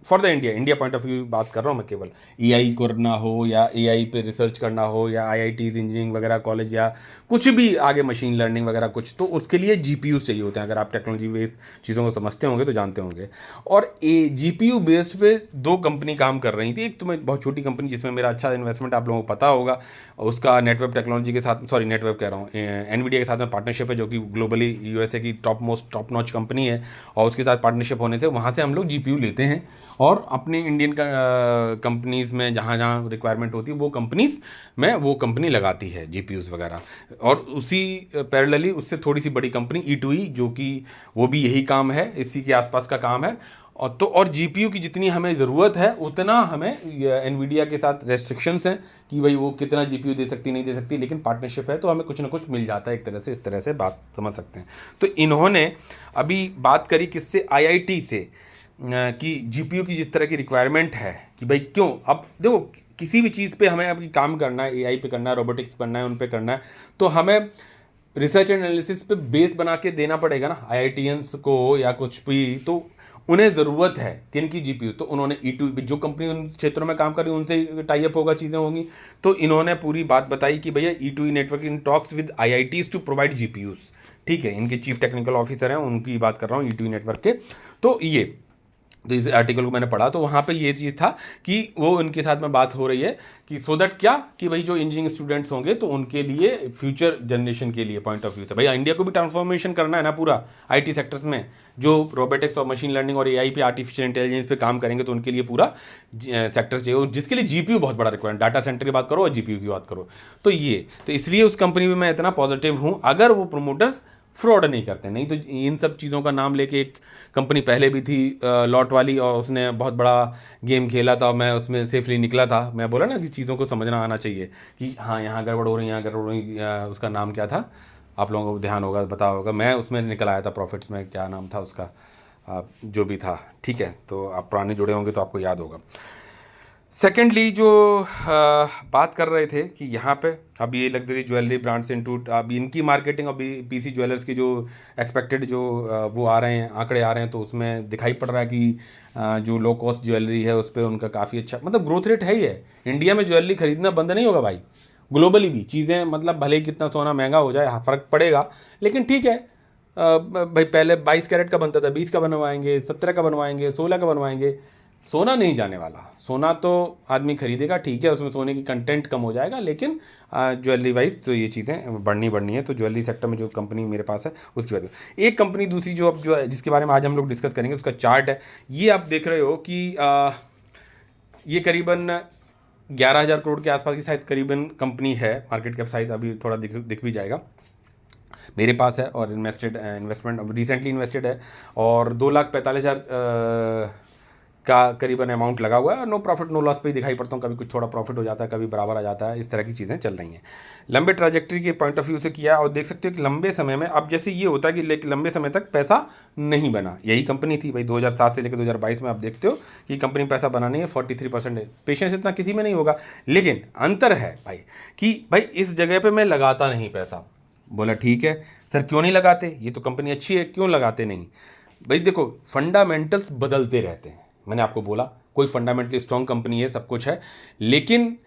for the India point of view बात कर रहा हूँ मैं, केवल AI करना हो या AI पे रिसर्च करना हो या IITs इंजीनियरिंग वगैरह कॉलेज या कुछ भी आगे मशीन लर्निंग वगैरह कुछ, तो उसके लिए GPUs चाहिए होते हैं। अगर आप टेक्नोलॉजी बेस्ड चीज़ों को समझते होंगे तो जानते होंगे। और GPU बेस्ड पे 2 कंपनी काम कर रही थी। एक तो मैं बहुत छोटी कंपनी जिसमें मेरा अच्छा इन्वेस्टमेंट आप लोगों को पता होगा, उसका नेटवर्क टेक्नोलॉजी के साथ, सॉरी नेटवर्क कह रहा हूँ, NVIDIA के साथ में पार्टनरशिप है, जो कि ग्लोबली USA की टॉप नॉच कंपनी है, और उसके साथ पार्टनरशिप होने से वहाँ से हम लोग GPU लेते हैं और अपनी इंडियन कंपनीज़ में जहाँ जहाँ रिक्वायरमेंट होती है वो कंपनीज़ में वो कंपनी लगाती है जीपीयूज़ वगैरह। और उसी पैरेलली उससे थोड़ी सी बड़ी कंपनी E2E, जो कि वो भी यही काम है, इसी के आसपास का काम है। और जीपीयू की जितनी हमें ज़रूरत है उतना हमें एनवीडिया के साथ रेस्ट्रिक्शंस हैं कि भाई वो कितना जीपीयू दे सकती नहीं दे सकती, लेकिन पार्टनरशिप है तो हमें कुछ ना कुछ मिल जाता है एक तरह से। इस तरह से बात समझ सकते हैं। तो इन्होंने अभी बात करी किससे, आईआईटी से, कि जीपीयू की जिस तरह की रिक्वायरमेंट है कि भाई क्यों, अब देखो किसी भी चीज़ पे हमें अभी काम करना है, एआई पे करना है, रोबोटिक्स करना है, उन पे करना है, तो हमें रिसर्च एनालिसिस पे बेस बना के देना पड़ेगा ना आईआईटीएंस को या कुछ भी। तो उन्हें ज़रूरत है किन की जीपीयू, तो उन्होंने E2, जो कंपनी उन क्षेत्रों में काम कर रही है उनसे टाई अप होगा, चीज़ें होंगी। तो इन्होंने पूरी बात बताई कि भैया E2E network in talks with IITs to provide GPUs. ठीक है, इनके चीफ टेक्निकल ऑफिसर हैं, उनकी बात कर रहा हूँ E2E नेटवर्क के। तो इस आर्टिकल को मैंने पढ़ा तो वहाँ पे ये चीज़ था कि वो उनके साथ में बात हो रही है कि सो दैट क्या कि भाई जो इंजीनियरिंग स्टूडेंट्स होंगे तो उनके लिए फ्यूचर जनरेशन के लिए पॉइंट ऑफ व्यू से भाई इंडिया को भी ट्रांसफॉर्मेशन करना है ना पूरा आईटी सेक्टर्स में, जो रोबोटिक्स और मशीन लर्निंग और एआई पे, आर्टिफिशियल इंटेलिजेंस पे काम करेंगे तो उनके लिए पूरा सेक्टर्स चाहिए, जिसके लिए जीपीयू बहुत बड़ा रिक्वायरमेंट, डाटा सेंटर की बात करो और जीपीयू की बात करो। तो इसलिए उस कंपनी में मैं इतना पॉजिटिव हूँ अगर वो प्रोमोटर्स फ्रॉड नहीं करते। नहीं तो इन सब चीज़ों का नाम लेके एक कंपनी पहले भी थी लॉट वाली, और उसने बहुत बड़ा गेम खेला था, मैं उसमें सेफली निकला था। मैं बोला ना कि चीज़ों को समझना आना चाहिए कि हाँ यहाँ गड़बड़ हो रही, यहाँ गड़बड़ हो रही। उसका नाम क्या था, आप लोगों को ध्यान होगा, पता होगा, मैं उसमें निकल आया था प्रॉफिट्स में, क्या नाम था उसका, जो भी था। ठीक है, तो आप पुराने जुड़े होंगे तो आपको याद होगा। सेकेंडली जो बात कर रहे थे कि यहाँ पे अब ये लग्जरी ज्वेलरी ब्रांड्स इंस्टीट्यूट, अब इनकी मार्केटिंग, अभी पीसी ज्वेलर्स की जो एक्सपेक्टेड जो वो आ रहे हैं, आंकड़े आ रहे हैं, तो उसमें दिखाई पड़ रहा है कि जो लो कॉस्ट ज्वेलरी है उस पर उनका काफ़ी अच्छा मतलब ग्रोथ रेट है ही है। इंडिया में ज्वेलरी खरीदना बंद नहीं होगा भाई, ग्लोबली भी चीज़ें, मतलब भले ही कितना सोना महंगा हो जाए फ़र्क पड़ेगा, लेकिन ठीक है। भाई पहले 22 कैरेट का बनता था, 20 का बनवाएंगे, 17 का बनवाएंगे, 16 का बनवाएंगे, सोना नहीं जाने वाला। सोना तो आदमी खरीदेगा, ठीक है, उसमें सोने की कंटेंट कम हो जाएगा, लेकिन ज्वेलरी वाइज तो ये चीज़ें बढ़नी है। तो ज्वेलरी सेक्टर में जो कंपनी मेरे पास है उसकी बात, एक कंपनी दूसरी जो जिसके बारे में आज हम लोग डिस्कस करेंगे, उसका चार्ट है ये। आप देख रहे हो कि ये करीबन 11,000 करोड़ के आसपास की शायद करीबन कंपनी है, मार्केट कैप साइज अभी थोड़ा दिख भी जाएगा मेरे पास है। और इन्वेस्टमेंट अब रिसेंटली इन्वेस्टेड है, और 2,45,000 का करीबन अमाउंट लगा हुआ है, और नो प्रॉफिट नो लॉस पे ही दिखाई पड़ता हूँ। कभी कुछ थोड़ा प्रॉफिट हो जाता है, कभी बराबर आ जाता है, इस तरह की चीज़ें चल रही हैं। लंबे ट्रैजेक्टरी के पॉइंट ऑफ व्यू से किया, और देख सकते हो कि लंबे समय में, अब जैसे ये होता है कि लंबे समय तक पैसा नहीं बना, यही कंपनी थी भाई 2007 से लेकर 2022 में आप देखते हो कि कंपनी पैसा बना नहीं है, 43% है। पेशेंस इतना किसी में नहीं होगा, लेकिन अंतर है भाई कि भाई इस जगह पर मैं लगाता नहीं पैसा। बोला ठीक है सर, क्यों नहीं लगाते, ये तो कंपनी अच्छी है, क्यों लगाते नहीं। भाई देखो फंडामेंटल्स बदलते रहते हैं, मैंने आपको बोला कोई फंडामेंटली स्ट्रॉन्ग कंपनी है, सब कुछ है, लेकिन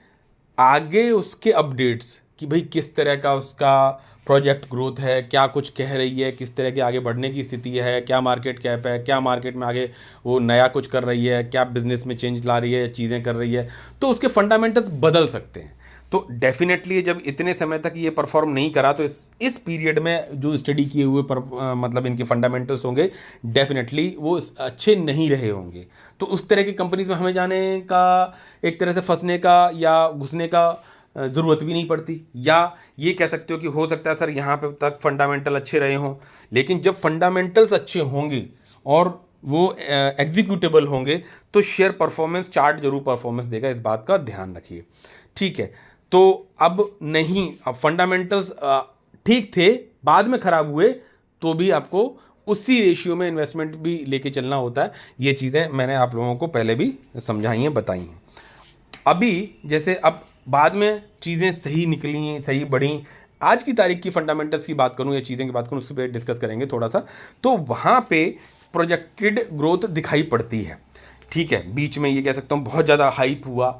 आगे उसके अपडेट्स कि भाई किस तरह का उसका प्रोजेक्ट ग्रोथ है, क्या कुछ कह रही है, किस तरह के आगे बढ़ने की स्थिति है, क्या मार्केट कैप है, क्या मार्केट में आगे वो नया कुछ कर रही है, क्या बिजनेस में चेंज ला रही है, चीज़ें कर रही है, तो उसके फंडामेंटल्स बदल सकते हैं। तो डेफिनेटली जब इतने समय तक ये परफॉर्म नहीं करा, तो इस पीरियड में जो स्टडी किए हुए मतलब इनके फंडामेंटल्स होंगे, डेफिनेटली वो अच्छे नहीं रहे होंगे। तो उस तरह की कंपनीज में हमें जाने का, एक तरह से फंसने का या घुसने का ज़रूरत भी नहीं पड़ती। या ये कह सकते हो कि हो सकता है सर यहाँ पे तक फंडामेंटल अच्छे रहे हों, लेकिन जब फंडामेंटल्स अच्छे होंगे और वो एग्जीक्यूटेबल होंगे तो शेयर परफॉर्मेंस चार्ट जरूर परफॉर्मेंस देगा, इस बात का ध्यान रखिए। ठीक है, तो अब नहीं, अब फंडामेंटल्स ठीक थे, बाद में ख़राब हुए, तो भी आपको उसी रेशियो में इन्वेस्टमेंट भी लेके चलना होता है। ये चीज़ें मैंने आप लोगों को पहले भी समझाई हैं, बताई हैं। अभी जैसे अब बाद में चीज़ें सही निकली हैं, सही बढ़ी, आज की तारीख की फंडामेंटल्स की बात करूं या चीज़ें की बात करूं, उसके पे डिस्कस करेंगे थोड़ा सा। तो वहाँ पे प्रोजेक्टेड ग्रोथ दिखाई पड़ती है। ठीक है, बीच में ये कह सकता हूँ बहुत ज़्यादा हाइप हुआ,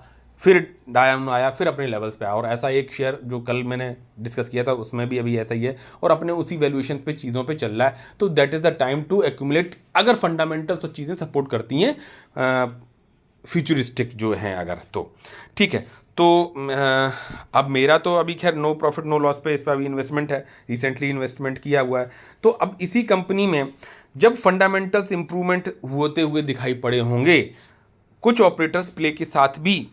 फिर डायन आया, फिर अपने लेवल्स पे आया, और ऐसा एक शेयर जो कल मैंने डिस्कस किया था उसमें भी अभी ऐसा ही है, और अपने उसी वैल्यूएशन पे चीज़ों पे चल रहा है। तो that is the time to accumulate, अगर फंडामेंटल्स और चीज़ें सपोर्ट करती हैं फ्यूचरिस्टिक जो हैं अगर, तो ठीक है। तो अब मेरा तो अभी खैर नो प्रॉफिट नो लॉस पे इस पर अभी इन्वेस्टमेंट है, रिसेंटली इन्वेस्टमेंट किया हुआ है। तो अब इसी कंपनी में जब फंडामेंटल्स इंप्रूवमेंट होते हुए दिखाई पड़े होंगे, कुछ ऑपरेटर्स प्ले के साथ भी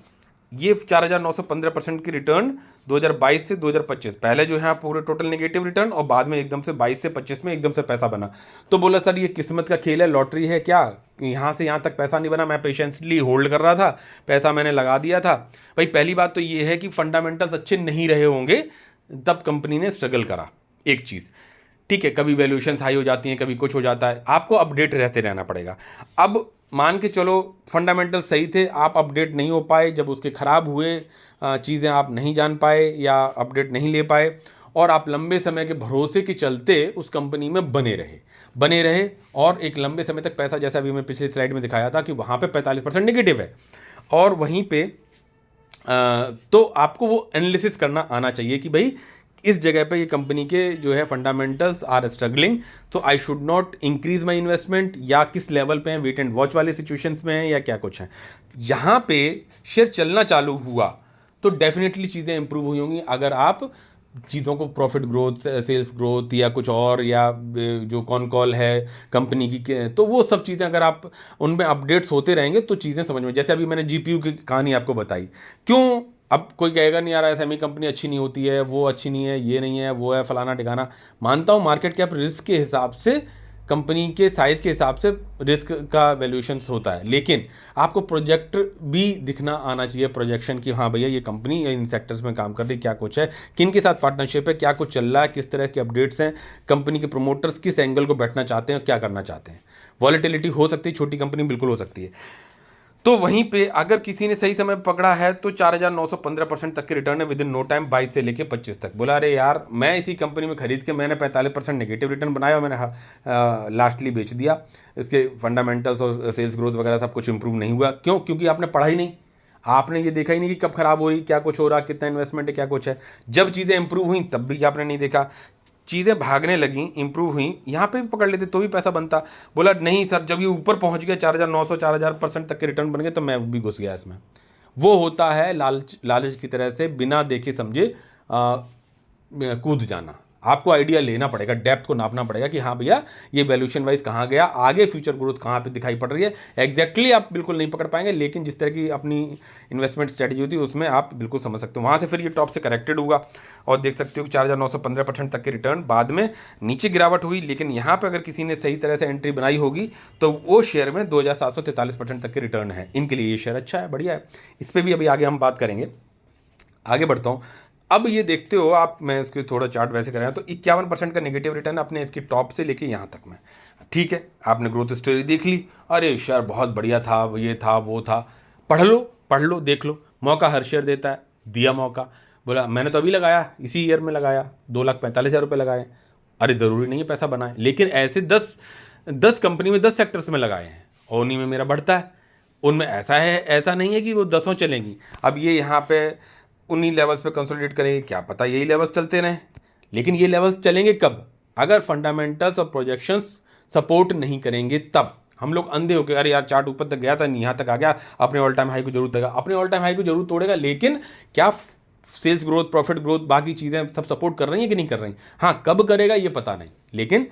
ये 4,915% की रिटर्न 2022 से 2025, पहले जो है पूरे टोटल नेगेटिव रिटर्न और बाद में एकदम से 22 से 25 में एकदम से पैसा बना। तो बोला सर ये किस्मत का खेल है, लॉटरी है क्या, यहाँ से यहाँ तक पैसा नहीं बना, मैं पेशेंसली होल्ड कर रहा था, पैसा मैंने लगा दिया था। भाई पहली बात तो ये है कि फंडामेंटल्स अच्छे नहीं रहे होंगे तब कंपनी ने स्ट्रगल करा, एक चीज़। ठीक है, कभी वैल्यूएशंस हाई हो जाती हैं, कभी कुछ हो जाता है, आपको अपडेट रहते रहना पड़ेगा। अब मान के चलो फंडामेंटल सही थे, आप अपडेट नहीं हो पाए, जब उसके ख़राब हुए चीज़ें आप नहीं जान पाए या अपडेट नहीं ले पाए, और आप लंबे समय के भरोसे के चलते उस कंपनी में बने रहे और एक लंबे समय तक पैसा, जैसा अभी मैं पिछली स्लाइड में दिखाया था कि वहाँ पे 45% नेगेटिव है, और वहीं पे तो आपको वो एनालिसिस करना आना चाहिए कि भाई इस जगह पे ये कंपनी के जो है फंडामेंटल्स आर स्ट्रगलिंग, तो I should not increase my investment, या किस लेवल पे हैं, वेट एंड वॉच वाले सिचुएशंस में हैं या क्या कुछ है। यहाँ पे शेयर चलना चालू हुआ तो डेफिनेटली चीज़ें इंप्रूव हुई होंगी अगर आप चीज़ों को प्रॉफिट ग्रोथ, सेल्स ग्रोथ या कुछ और, या जो कॉन कॉल है कंपनी की, तो वो सब चीज़ें अगर आप उनमें अपडेट्स होते रहेंगे तो चीज़ें समझ में। जैसे अभी मैंने जीपीयू की कहानी आपको बताई, क्यों अब कोई कहेगा नहीं यार एसएमई कंपनी अच्छी नहीं होती है, वो अच्छी नहीं है, ये नहीं है, वो है, फलाना ठिकाना। मानता हूँ मार्केट कैप रिस्क के हिसाब से, कंपनी के साइज़ के हिसाब से रिस्क का वैल्यूएशंस होता है, लेकिन आपको प्रोजेक्ट भी दिखना आना चाहिए, प्रोजेक्शन की हाँ भैया ये कंपनी इन सेक्टर्स में काम कर रही, क्या कुछ है, किन के साथ पार्टनरशिप है, क्या कुछ चल रहा है, किस तरह के अपडेट्स हैं, कंपनी के प्रोमोटर्स किस एंगल को बैठना चाहते हैं, क्या करना चाहते हैं। वॉलेटिलिटी हो सकती है, छोटी कंपनी बिल्कुल हो सकती है। तो वहीं पे अगर किसी ने सही समय पकड़ा है तो 4,915% तक के रिटर्न है विद इन नो टाइम, 22 से लेके 25 तक। बोला अरे यार मैं इसी कंपनी में खरीद के मैंने 45% नेगेटिव रिटर्न बनाया और मैंने लास्टली बेच दिया, इसके फंडामेंटल्स और सेल्स ग्रोथ वगैरह सब कुछ इंप्रूव नहीं हुआ। क्यों? क्योंकि आपने पढ़ा ही नहीं, आपने ये देखा ही नहीं कि कब खराब हो रही, क्या कुछ हो रहा, कितना इन्वेस्टमेंट है, क्या कुछ है। जब चीज़ें इंप्रूव हुई तब भी आपने नहीं देखा, चीज़ें भागने लगी, इंप्रूव हुई, यहाँ पे भी पकड़ लेते तो भी पैसा बनता। बोला नहीं सर, जब ये ऊपर पहुँच गया 4,900 4,000% तक के रिटर्न बन गए तो मैं भी घुस गया इसमें। वो होता है लालच की तरह से बिना देखे समझे कूद जाना। आपको आइडिया लेना पड़ेगा, डेप्थ को नापना पड़ेगा कि हाँ भैया ये वैल्यूएशन वाइज कहाँ गया, आगे फ्यूचर ग्रोथ कहाँ पे दिखाई पड़ रही है। एग्जैक्टली आप बिल्कुल नहीं पकड़ पाएंगे, लेकिन जिस तरह की अपनी इन्वेस्टमेंट स्ट्रेटजी होती है उसमें आप बिल्कुल समझ सकते हो। वहाँ से फिर ये टॉप से करेक्टेड होगा और देख सकते हो कि 4,915% तक के रिटर्न, बाद में नीचे गिरावट हुई, लेकिन यहाँ पर अगर किसी ने सही तरह से एंट्री बनाई होगी तो वो शेयर में 2,743% तक के रिटर्न है। इनके लिए ये शेयर अच्छा है, बढ़िया है। इस पर भी अभी आगे हम बात करेंगे। आगे बढ़ता हूँ। अब ये देखते हो आप, मैं इसके थोड़ा चार्ट वैसे कराया तो 51% का नेगेटिव रिटर्न अपने इसकी टॉप से लेके यहाँ तक में। ठीक है, आपने ग्रोथ स्टोरी देख ली, अरे शेयर बहुत बढ़िया था, ये था वो था, पढ़ लो देख लो, मौका हर शेयर देता है, दिया मौका। बोला मैंने तो अभी लगाया, इसी ईयर में लगाया, 2,45,000 रुपये लगाए। अरे ज़रूरी नहीं है पैसा बनाए, लेकिन ऐसे 10 कंपनी में 10 सेक्टर्स में लगाए हैं और उन्हीं में मेरा बढ़ता है। उनमें ऐसा नहीं है कि वो 10 चलेंगी। अब ये यहाँ पे उन्हीं लेवल्स पे कंसोलिडेट करेंगे, क्या पता यही लेवल्स चलते रहें, लेकिन ये लेवल्स चलेंगे कब? अगर फंडामेंटल्स और प्रोजेक्शंस सपोर्ट नहीं करेंगे तब। हम लोग अंधे होकर अरे यार चार्ट ऊपर तक गया था, यहाँ तक आ गया, अपने ऑल टाइम हाई को जरूर देगा, अपने ऑल टाइम हाई को जरूर तोड़ेगा, लेकिन क्या सेल्स ग्रोथ, प्रॉफिट ग्रोथ, बाकी चीज़ें सब सपोर्ट कर रही हैं कि नहीं कर रही? हाँ, कब करेगा ये पता नहीं, लेकिन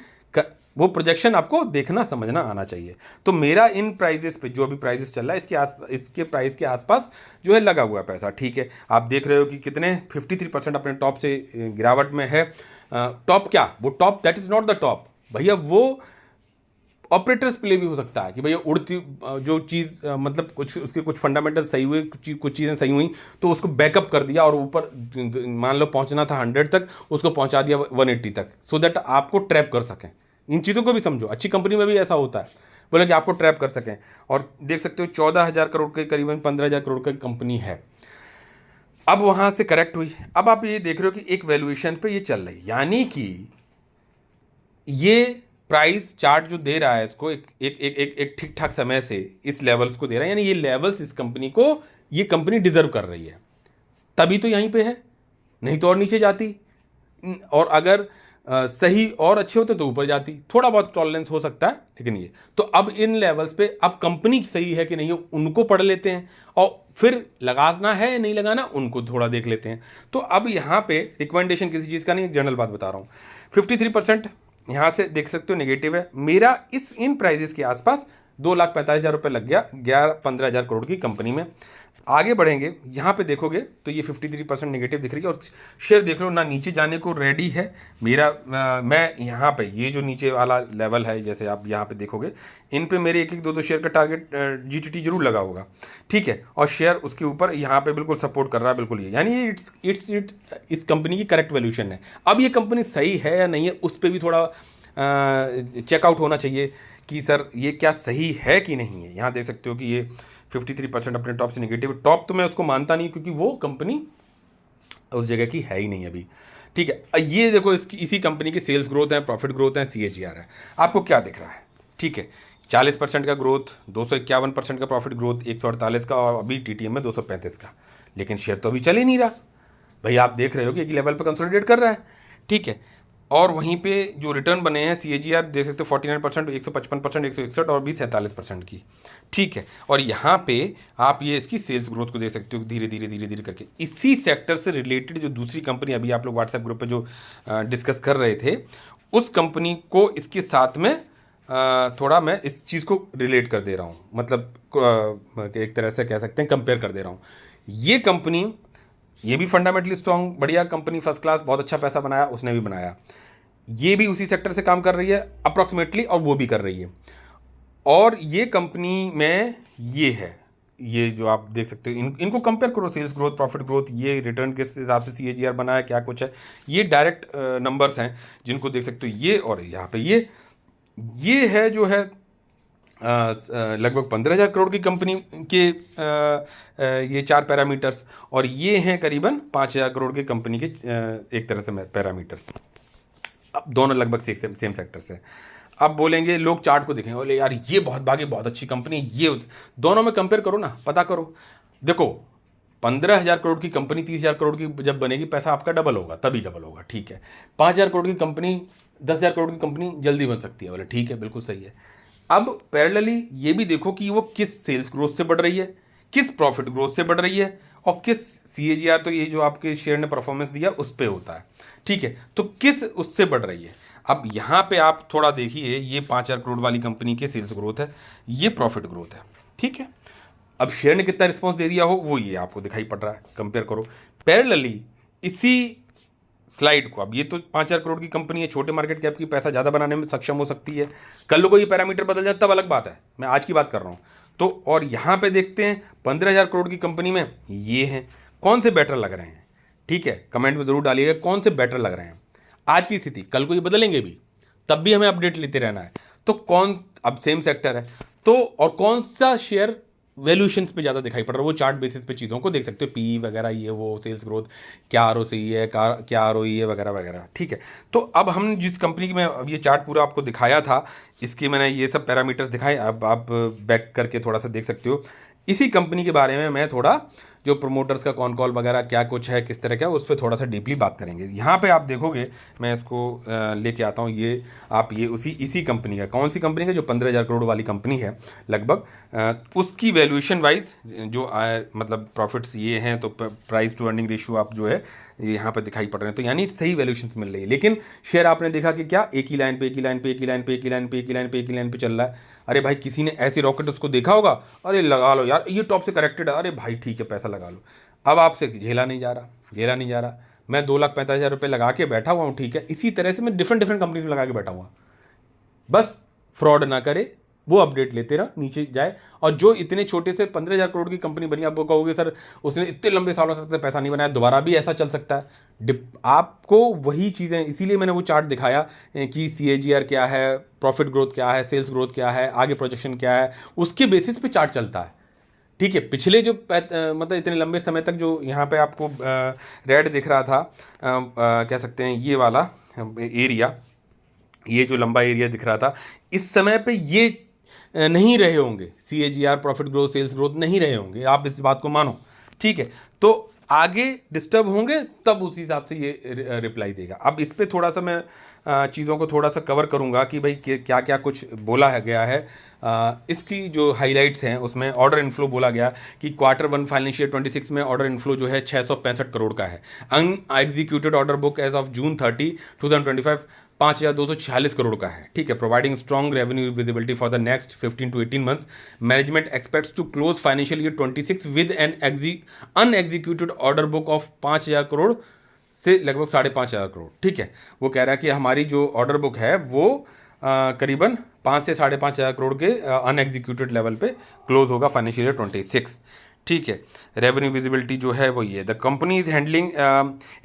वो प्रोजेक्शन आपको देखना समझना आना चाहिए। तो मेरा इन प्राइजेस पे जो अभी प्राइजेस चल रहा है इसके प्राइस के आसपास जो है लगा हुआ है पैसा। ठीक है, आप देख रहे हो कि कितने 53% अपने टॉप से गिरावट में है। टॉप क्या, वो top that is not the top भैया, वो ऑपरेटर्स प्ले भी हो सकता है कि भैया उड़ती जो चीज़ मतलब कुछ उसके कुछ फंडामेंटल सही हुए, कुछ चीज़ें सही हुई तो उसको बैकअप कर दिया और ऊपर मान लो पहुंचना था 100 तक, उसको पहुंचा दिया 180 तक, सो दैट आपको ट्रैप कर सकें। इन चीज़ों को भी समझो, अच्छी कंपनी में भी ऐसा होता है, बोले कि आपको ट्रैप कर सकें। और देख सकते हो 14,000 करोड़ के करीबन 15,000 करोड़ की कंपनी है। अब वहाँ से करेक्ट हुई, अब आप ये देख रहे हो कि एक वैल्यूएशन पे ये चल रही, यानी कि ये प्राइस चार्ट जो दे रहा है इसको एक ठीक ठाक समय से इस लेवल्स को दे रहा है, यानी ये लेवल्स इस कंपनी को, ये कंपनी डिजर्व कर रही है, तभी तो यहीं पे है, नहीं तो और नीचे जाती। और अगर सही और अच्छे होते तो ऊपर जाती, थोड़ा बहुत टॉलरेंस हो सकता है, लेकिन ये तो अब इन लेवल्स पे अब कंपनी सही है कि नहीं उनको पढ़ लेते हैं और फिर लगाना है नहीं लगाना उनको थोड़ा देख लेते हैं। तो अब यहाँ पे रिकमेंडेशन किसी चीज़ का नहीं, एक जनरल बात बता रहा हूँ। 53% यहाँ से देख सकते हो नेगेटिव है मेरा, इन प्राइजेस के आसपास 2,45,000 रुपये लग गया 15,000 करोड़ की कंपनी में। आगे बढ़ेंगे, यहाँ पे देखोगे तो ये 53% नेगेटिव दिख रही है और शेयर देख लो ना नीचे जाने को रेडी है। मैं यहाँ पे ये जो नीचे वाला लेवल है, जैसे आप यहाँ पे देखोगे इन पे मेरे एक एक दो शेयर का टारगेट जीटीटी जरूर लगा होगा, ठीक है, और शेयर उसके ऊपर यहाँ पे बिल्कुल सपोर्ट कर रहा है, बिल्कुल ये, यानी ये इस कंपनी की करेक्ट वैल्यूशन है। अब ये कंपनी सही है या नहीं है उस पर भी थोड़ा चेकआउट होना चाहिए कि सर ये क्या सही है कि नहीं है। यहाँ देख सकते हो कि ये 53% अपने टॉप से नेगेटिव। टॉप तो मैं उसको मानता नहीं क्योंकि वो कंपनी उस जगह की है ही नहीं अभी, ठीक है। ये देखो इसकी इसी कंपनी की सेल्स ग्रोथ है, प्रॉफिट ग्रोथ है, CAGR है, आपको क्या दिख रहा है, ठीक है। 40% का ग्रोथ, 251% का प्रॉफिट ग्रोथ, 148 का, और अभी TTM में 235 का, लेकिन शेयर तो अभी चल ही नहीं रहा भाई। आप देख रहे हो कि एक लेवल पर कंसोलिडेट कर रहा है, ठीक है। और वहीं पे जो रिटर्न बने हैं CAGR देख सकते हो 49%, 155%, 161 और भी 47% की, ठीक है। और यहाँ पे आप ये इसकी सेल्स ग्रोथ को देख सकते हो धीरे धीरे धीरे धीरे करके। इसी सेक्टर से रिलेटेड जो दूसरी कंपनी अभी आप लोग व्हाट्सएप ग्रुप पे जो डिस्कस कर रहे थे, उस कंपनी को इसके साथ में थोड़ा मैं इस चीज़ को रिलेट कर दे रहा हूँ, मतलब एक तरह से कह सकते हैं कंपेयर कर दे रहा हूँ। ये कंपनी, ये भी फंडामेंटली स्ट्रॉन्ग बढ़िया कंपनी, फर्स्ट क्लास, बहुत अच्छा पैसा बनाया, उसने भी बनाया। ये भी उसी सेक्टर से काम कर रही है अप्रॉक्सीमेटली, और वो भी कर रही है। और ये कंपनी में ये है, ये जो आप देख सकते हो, इनको कंपेयर करो, सेल्स ग्रोथ, प्रॉफिट ग्रोथ, ये रिटर्न के हिसाब से CAGR बनाया, क्या कुछ है, ये डायरेक्ट नंबर्स हैं जिनको देख सकते हो ये। और यहाँ पे ये है जो है लगभग 15,000 करोड़ की कंपनी के ये 4 पैरामीटर्स, और ये हैं करीबन 5,000 करोड़ की कंपनी के एक तरह से पैरामीटर्स। अब दोनों लगभग सेम सेक्टर से। अब बोलेंगे लोग चार्ट को देखेंगे, बोले यार ये बहुत भागी, बहुत अच्छी कंपनी, ये दोनों में कंपेयर करो ना, पता करो। देखो 15,000 करोड़ की कंपनी 30,000 करोड़ की जब बनेगी, पैसा आपका डबल होगा, तभी डबल होगा, ठीक है। 5,000 करोड़ की कंपनी 10,000 करोड़ की कंपनी जल्दी बन सकती है, बोले ठीक है, बिल्कुल सही है। अब पैरेलली ये भी देखो कि वो किस सेल्स ग्रोथ से बढ़ रही है, किस प्रॉफिट ग्रोथ से बढ़ रही है, और किस CAGR, तो ये जो आपके शेयर ने परफॉर्मेंस दिया उस पे होता है, ठीक है, तो किस उससे बढ़ रही है। अब यहाँ पे आप थोड़ा देखिए, ये 5,000 करोड़ वाली कंपनी के सेल्स ग्रोथ है, ये प्रॉफिट ग्रोथ है, ठीक है। अब शेयर ने कितना रिस्पॉन्स दे दिया हो वो ये आपको दिखाई पड़ रहा है, कंपेयर करो पैरेलली इसी स्लाइड को। अब ये तो 5,000 करोड़ की कंपनी है, छोटे मार्केट कैप की, पैसा ज़्यादा बनाने में सक्षम हो सकती है। कल को ये पैरामीटर बदल जाए तब अलग बात है, मैं आज की बात कर रहा हूँ। तो और यहाँ पे देखते हैं 15,000 करोड़ की कंपनी में ये हैं, कौन से बेटर लग रहे हैं, ठीक है, कमेंट में ज़रूर डालिएगा कौन से बेटर लग रहे हैं। आज की स्थिति, कल को ये बदलेंगे भी, तब भी हमें अपडेट लेते रहना है। तो कौन, अब सेम सेक्टर है तो, और कौन सा शेयर वैल्यूशंस पे ज़्यादा दिखाई पड़ रहा है, वो चार्ट बेसिस पे चीज़ों को देख सकते हो, PE वगैरह, ये वो सेल्स ग्रोथ, क्या ROC है, क्या ROE है, वगैरह वगैरह, ठीक है। तो अब हम जिस कंपनी की, मैं अब ये चार्ट पूरा आपको दिखाया था, इसके मैंने ये सब पैरामीटर्स दिखाए, अब आप बैक करके थोड़ा सा देख सकते हो। इसी कंपनी के बारे में मैं थोड़ा, जो प्रमोटर्स का कॉन कॉल वगैरह क्या कुछ है, किस तरह का, उस पर थोड़ा सा डीपली बात करेंगे। यहाँ पे आप देखोगे, मैं इसको लेके आता हूँ, ये आप ये इसी कंपनी का, कौन सी कंपनी का, जो 15,000 करोड़ वाली कंपनी है लगभग, उसकी वैल्यूएशन वाइज जो मतलब प्रॉफिट्स ये हैं, तो प्राइस टू अर्निंग रेशियो आप जो है यहाँ पर दिखाई पड़ रहे हैं, तो यानी सही वैल्यूएशन मिल रही है। लेकिन शेयर आपने देखा कि क्या एक ही लाइन पे, एक ही लाइन पे, एक ही लाइन पे, एक ही लाइन पे, एक ही लाइन पे, एक ही लाइन पे चल रहा है। अरे भाई किसी ने ऐसी रॉकेट उसको देखा होगा, अरे लगा लो यार, ये टॉप से करेक्टेड है, अरे भाई ठीक है पैसा लगा लो। अब आपसे झेला नहीं जा रहा, मैं 2,45,000 रुपये लगा के बैठा हुआ हूँ, ठीक है। इसी तरह से मैं डिफरेंट कंपनीज में लगा के बैठा हुआ, बस फ्रॉड ना करे, वो अपडेट लेते रहा, नीचे जाए। और जो इतने छोटे से 15,000 करोड़ की कंपनी बनी, आप वो कहोगे सर उसने इतने लंबे सालों से पैसा नहीं बनाया, दोबारा भी ऐसा चल सकता है। आपको वही चीज़ें, इसीलिए मैंने वो चार्ट दिखाया कि CAGR क्या है, प्रॉफिट ग्रोथ क्या है, सेल्स ग्रोथ क्या है, आगे प्रोजेक्शन क्या है, उसके बेसिस पे चार्ट चलता है, ठीक है। पिछले जो मतलब इतने लंबे समय तक जो यहाँ पे आपको रेड दिख रहा था, कह सकते हैं ये वाला एरिया, ये जो लंबा एरिया दिख रहा था, इस समय पे ये नहीं रहे होंगे, CAGR, profit growth, sales growth नहीं रहे होंगे, आप इस बात को मानो, ठीक है। तो आगे डिस्टर्ब होंगे तब उस हिसाब से ये रिप्लाई देगा। अब इस पे थोड़ा सा मैं चीज़ों को थोड़ा सा कवर करूंगा कि भाई क्या क्या कुछ बोला है गया है। इसकी जो हाइलाइट्स हैं उसमें ऑर्डर इनफ्लो बोला गया कि Q1 फाइनेंशियल 26 में ऑर्डर इनफ्लो जो है 665 करोड़ का है। Unexecuted order book as of June 30, 2025 5,246 crore का है, ठीक है। Providing strong revenue visibility for the next 15 to 18 months, management expects to close financial year 26 with an unexecuted order book of 5,000 crore से लगभग 5,500 करोड़, ठीक है। वो कह रहा है कि हमारी जो ऑर्डर बुक है वो करीबन 5 से 5,500 करोड़ के अनएग्जीक्यूटेड लेवल पे क्लोज होगा फाइनेंशियल ईयर 26, ठीक है। रेवेन्यू विजिबिलिटी जो है वो ये, the company is handling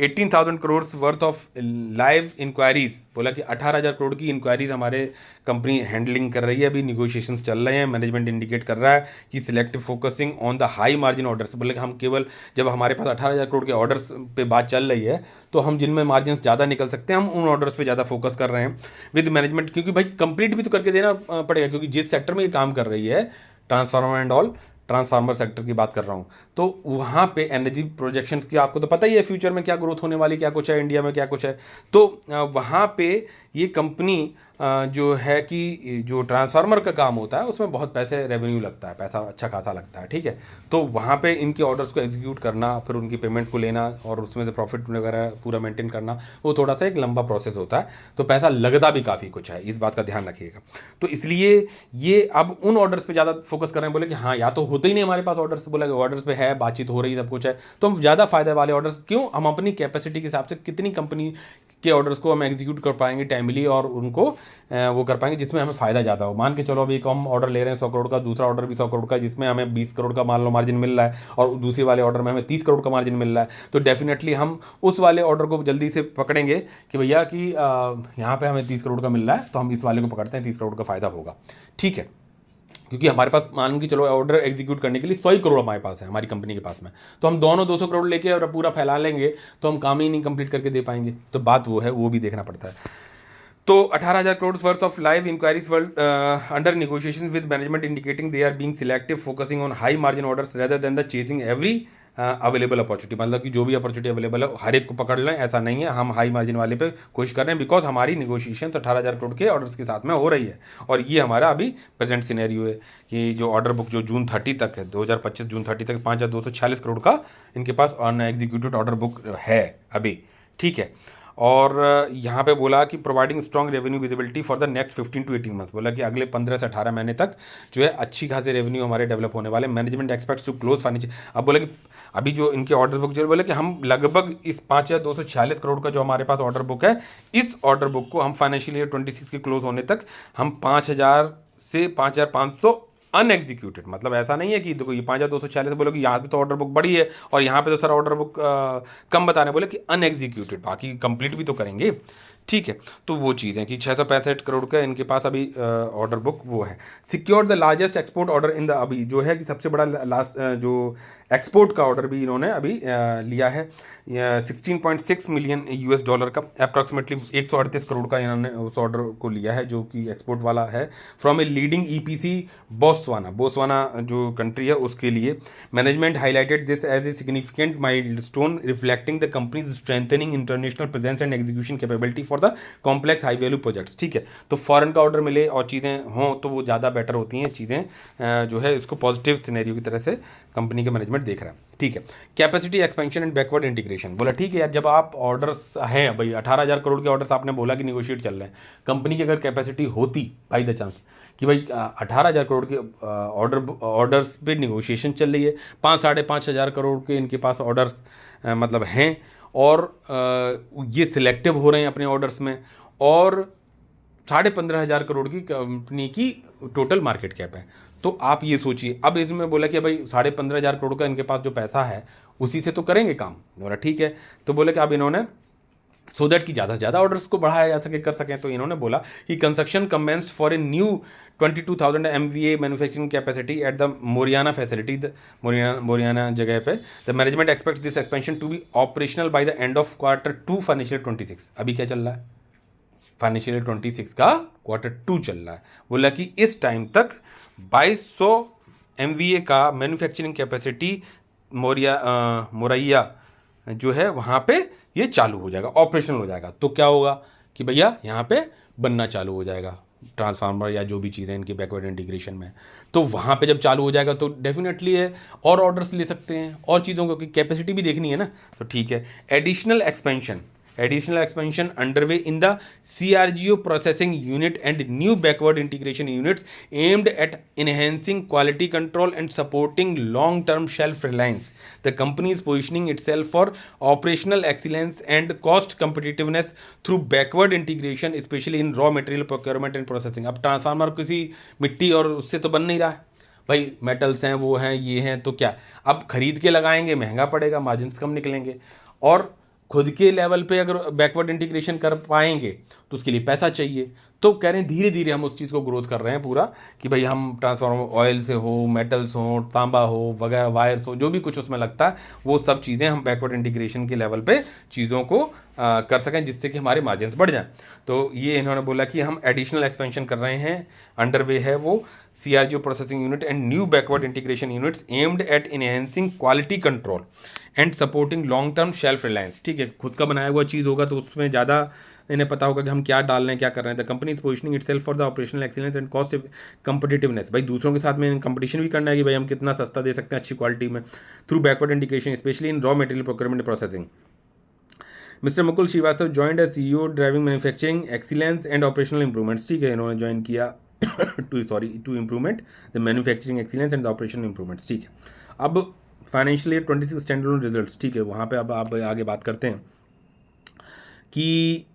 18,000 crore worth of live inquiries, बोला कि 18,000 करोड़ की इंक्वायरीज हमारे कंपनी हैंडलिंग कर रही है, अभी निगोशिएशंस चल रहे हैं। मैनेजमेंट इंडिकेट कर रहा है कि selective focusing on the high margin orders, बोले कि हम केवल जब हमारे पास 18,000 करोड़ के ऑर्डर्स पे बात चल रही है तो हम जिनमें मार्जिन ज़्यादा निकल सकते हैं हम उन ऑर्डर्स पे ज़्यादा फोकस कर रहे हैं विद मैनेजमेंट, क्योंकि भाई कंप्लीट भी तो करके देना पड़ेगा, क्योंकि जिस सेक्टर में ये काम कर रही है, transformer and all, transformer sector की बात कर रहा हूँ, तो वहाँ पे एनर्जी प्रोजेक्शंस की आपको तो पता ही है फ्यूचर में क्या ग्रोथ होने वाली, क्या कुछ है इंडिया में, क्या कुछ है। तो वहाँ पे ये कंपनी जो है कि जो ट्रांसफार्मर का काम होता है उसमें बहुत पैसे रेवेन्यू लगता है, पैसा अच्छा खासा लगता है, ठीक है। तो वहाँ पे इनके ऑर्डर्स को एग्जीक्यूट करना, फिर उनकी पेमेंट को लेना और उसमें से प्रॉफिट वगैरह पूरा मेंटेन करना, वो थोड़ा सा एक लंबा प्रोसेस होता है, तो पैसा लगता भी काफ़ी कुछ है, इस बात का ध्यान रखिएगा। तो इसलिए ये अब उन ऑर्डर्स पे ज़्यादा फोकस कर रहे हैं, बोले कि हाँ या तो होते ही नहीं हमारे पास ऑर्डर्स, बोला कि ऑर्डर्स पे है, बातचीत हो रही, सब कुछ है, तो हम ज़्यादा फायदे वाले ऑर्डर्स, क्यों, हम अपनी कैपेसिटी के हिसाब से कितनी कंपनी के ऑर्डर्स को हम एग्जीक्यूट कर पाएंगे टाइमली और उनको वो कर पाएंगे जिसमें हमें फ़ायदा ज़्यादा हो। मान के चलो अभी हम ऑर्डर ले रहे हैं 100 करोड़ का, दूसरा ऑर्डर भी 100 करोड़ का, जिसमें हमें 20 करोड़ का मान लो मार्जिन मिल रहा है और दूसरे वाले ऑर्डर में हमें 30 करोड़ का मार्जिन मिल रहा है, तो डेफिनेटली हम उस वाले ऑर्डर को जल्दी से पकड़ेंगे कि भैया कि यहाँ पर हमें 30 करोड़ का मिल रहा है तो हम इस वाले को पकड़ते हैं, 30 करोड़ का फ़ायदा होगा, ठीक है। क्योंकि हमारे पास मान के चलो ऑर्डर एग्जीक्यूट करने के लिए 100 करोड़ हमारे पास है, हमारी कंपनी के पास में, तो हम दोनों 200 करोड़ लेके और पूरा फैला लेंगे तो हम काम ही नहीं कंप्लीट करके दे पाएंगे, तो बात वो है, वो भी देखना पड़ता है। तो 18,000 crore worth of live inquiries world under negotiation with management indicating they are being selective focusing on high margin orders rather than the chasing every available opportunity, मतलब कि जो भी अपॉर्चुनिटी अवेलेबल है हर एक को पकड़ लें, ऐसा नहीं है, हम हाई मार्जिन वाले पे कोशिश कर रहे हैं, बिकॉज हमारी निगोशिएशंस 18,000 करोड़ के ऑर्डर्स के साथ में हो रही है। और ये हमारा अभी प्रेजेंट सिनेरियो है कि जो ऑर्डर बुक जो जून 30 तक है, 2025 जून 30 तक 5,246 करोड़ का इनके पास अनएग्जीक्यूटेड ऑर्डर बुक है अभी, ठीक है। और यहाँ पे बोला कि providing strong revenue visibility for the next 15 to 18 months, बोला कि अगले 15 से 18 महीने तक जो है अच्छी खासी रेवेन्यू हमारे डेवलप होने वाले। Management expects to close financial, अब बोला कि अभी जो इनके ऑर्डर बुक जो बोले कि हम लगभग इस 5,246 करोड़ का जो हमारे पास ऑर्डर बुक है, इस ऑर्डर बुक को हम फाइनेंशियल ईयर 26 के क्लोज होने तक हम 5,000 से 5,500 अनएग्जीक्यूटेड, मतलब ऐसा नहीं है कि देखो ये 5,246 बोलो कि यहाँ पे तो ऑर्डर बुक बड़ी है और यहाँ पे तो सारा ऑर्डर बुक कम बता रहे, बोले कि अनएग्जीक्यूटेड, बाकी कंप्लीट भी तो करेंगे, ठीक है। तो वो चीज़ है कि 665 करोड़ का इनके पास अभी ऑर्डर बुक वो है। Secure the largest export order in the, अभी जो है कि सबसे बड़ा लास्ट जो एक्सपोर्ट का ऑर्डर भी इन्होंने अभी लिया है 16.6 मिलियन US डॉलर का, अप्रॉक्सीमेटली 138 करोड़ का इन्होंने उस ऑर्डर को लिया है जो कि एक्सपोर्ट वाला है, from a leading EPC Botswana जो कंट्री है उसके लिए। Management highlighted this as a significant milestone reflecting the company's strengthening international presence and execution capability for the complex high value projects, ठीक है। तो फॉरेन का ऑर्डर मिले और चीज़ें हों तो वो ज़्यादा बेटर होती हैं चीज़ें, जो है इसको पॉजिटिव सिनेरियो की तरह से कंपनी का मैनेजमेंट देख रहा है, ठीक है। Capacity expansion and backward integration, बोला ठीक है यार, जब आप ऑर्डर्स हैं भाई 18,000 करोड़ के ऑर्डर्स आपने बोला कि निगोशिएट चल रहे हैं, कंपनी की अगर कैपेसिटी होती बाई द चांस कि भाई 18,000 करोड़ के ऑर्डर्स पे निगोशिएशन चल रही है, 5,500 करोड़ के इनके पास ऑर्डर्स मतलब हैं और ये सिलेक्टिव हो रहे हैं अपने ऑर्डर्स में, और 15,500 करोड़ की कंपनी की टोटल मार्केट कैप है, तो आप ये सोचिए। अब इसमें बोला कि भाई 15,500 करोड़ का इनके पास जो पैसा है उसी से तो करेंगे काम, बोला ठीक है। तो बोले कि अब इन्होंने सो दैट कि ज़्यादा से ज़्यादा ऑर्डर्स को बढ़ाया जा सके, कर सकें, तो इन्होंने बोला कि construction commenced for a new 22,000 MVA manufacturing capacity at the Moriyana facility, Moriyana जगह पे। The management expects this expansion to be operational by the end of Q2 financial 26। अभी क्या चल रहा है, फाइनेंशियल 26 का Q2 चल रहा है। बोला कि इस टाइम तक 2,200 MVA का मैन्युफैक्चरिंग कैपेसिटी मोरैया जो है वहाँ पे ये चालू हो जाएगा, ऑपरेशनल हो जाएगा। तो क्या होगा कि भैया यहाँ पे बनना चालू हो जाएगा ट्रांसफार्मर या जो भी चीज़ें इनकी बैकवर्ड इंटीग्रेशन में, तो वहाँ पे जब चालू हो जाएगा तो डेफिनेटली है और ऑर्डर्स ले सकते हैं और चीज़ों को, कैपेसिटी भी देखनी है ना, तो ठीक है। Additional expansion additional expansion underway in the CRGO processing unit and new backward integration units aimed at enhancing quality control and supporting long-term shelf reliance. The company is positioning itself for operational excellence and cost competitiveness through backward integration, especially in raw material procurement and processing. अब transformer किसी मिट्टी और उससे तो बन नहीं रहा है भाई, मेटल्स हैं, वो हैं, ये हैं, तो क्या अब खरीद के लगाएंगे, महंगा पड़ेगा, मार्जिन्स कम निकलेंगे। और खुद के लेवल पे अगर बैकवर्ड इंटीग्रेशन कर पाएंगे तो उसके लिए पैसा चाहिए। तो कह रहे हैं धीरे धीरे हम उस चीज़ को ग्रोथ कर रहे हैं पूरा, कि भाई हम ट्रांसफार्मर ऑयल से हो, मेटल्स हो, तांबा हो वगैरह, वायर्स हो, जो भी कुछ उसमें लगता है वो सब चीज़ें हम बैकवर्ड इंटीग्रेशन के लेवल पे चीज़ों को कर सकें, जिससे कि हमारे मार्जिन्स बढ़ जाएं। तो ये इन्होंने बोला कि हम एडिशनल एक्सपेंशन कर रहे हैं, अंडरवे है वो CRGO processing unit and new backward integration units aimed at enhancing quality control and supporting long term shelf Reliance. ठीक है, खुद का बनाया हुआ चीज़ होगा तो उसमें ज़्यादा इन्हें पता होगा कि हम क्या डाल रहे हैं, क्या कर रहे हैं। The company is positioning itself for the operational excellence and cost competitiveness. भाई दूसरों के साथ में कंपटीशन भी करना है कि भाई हम कितना सस्ता दे सकते हैं अच्छी क्वालिटी में, through backward integration specially in raw material procurement and processing. Mister Mukul Srivastava joined as CEO driving manufacturing excellence and operational improvements. ठीक है, इन्होंने ज्वाइन किया to improvement the manufacturing excellence and the operational improvements. ठीक है, अब financial year 26 standard results. ठीक है, वहाँ पे अब आप आगे बात करते हैं कि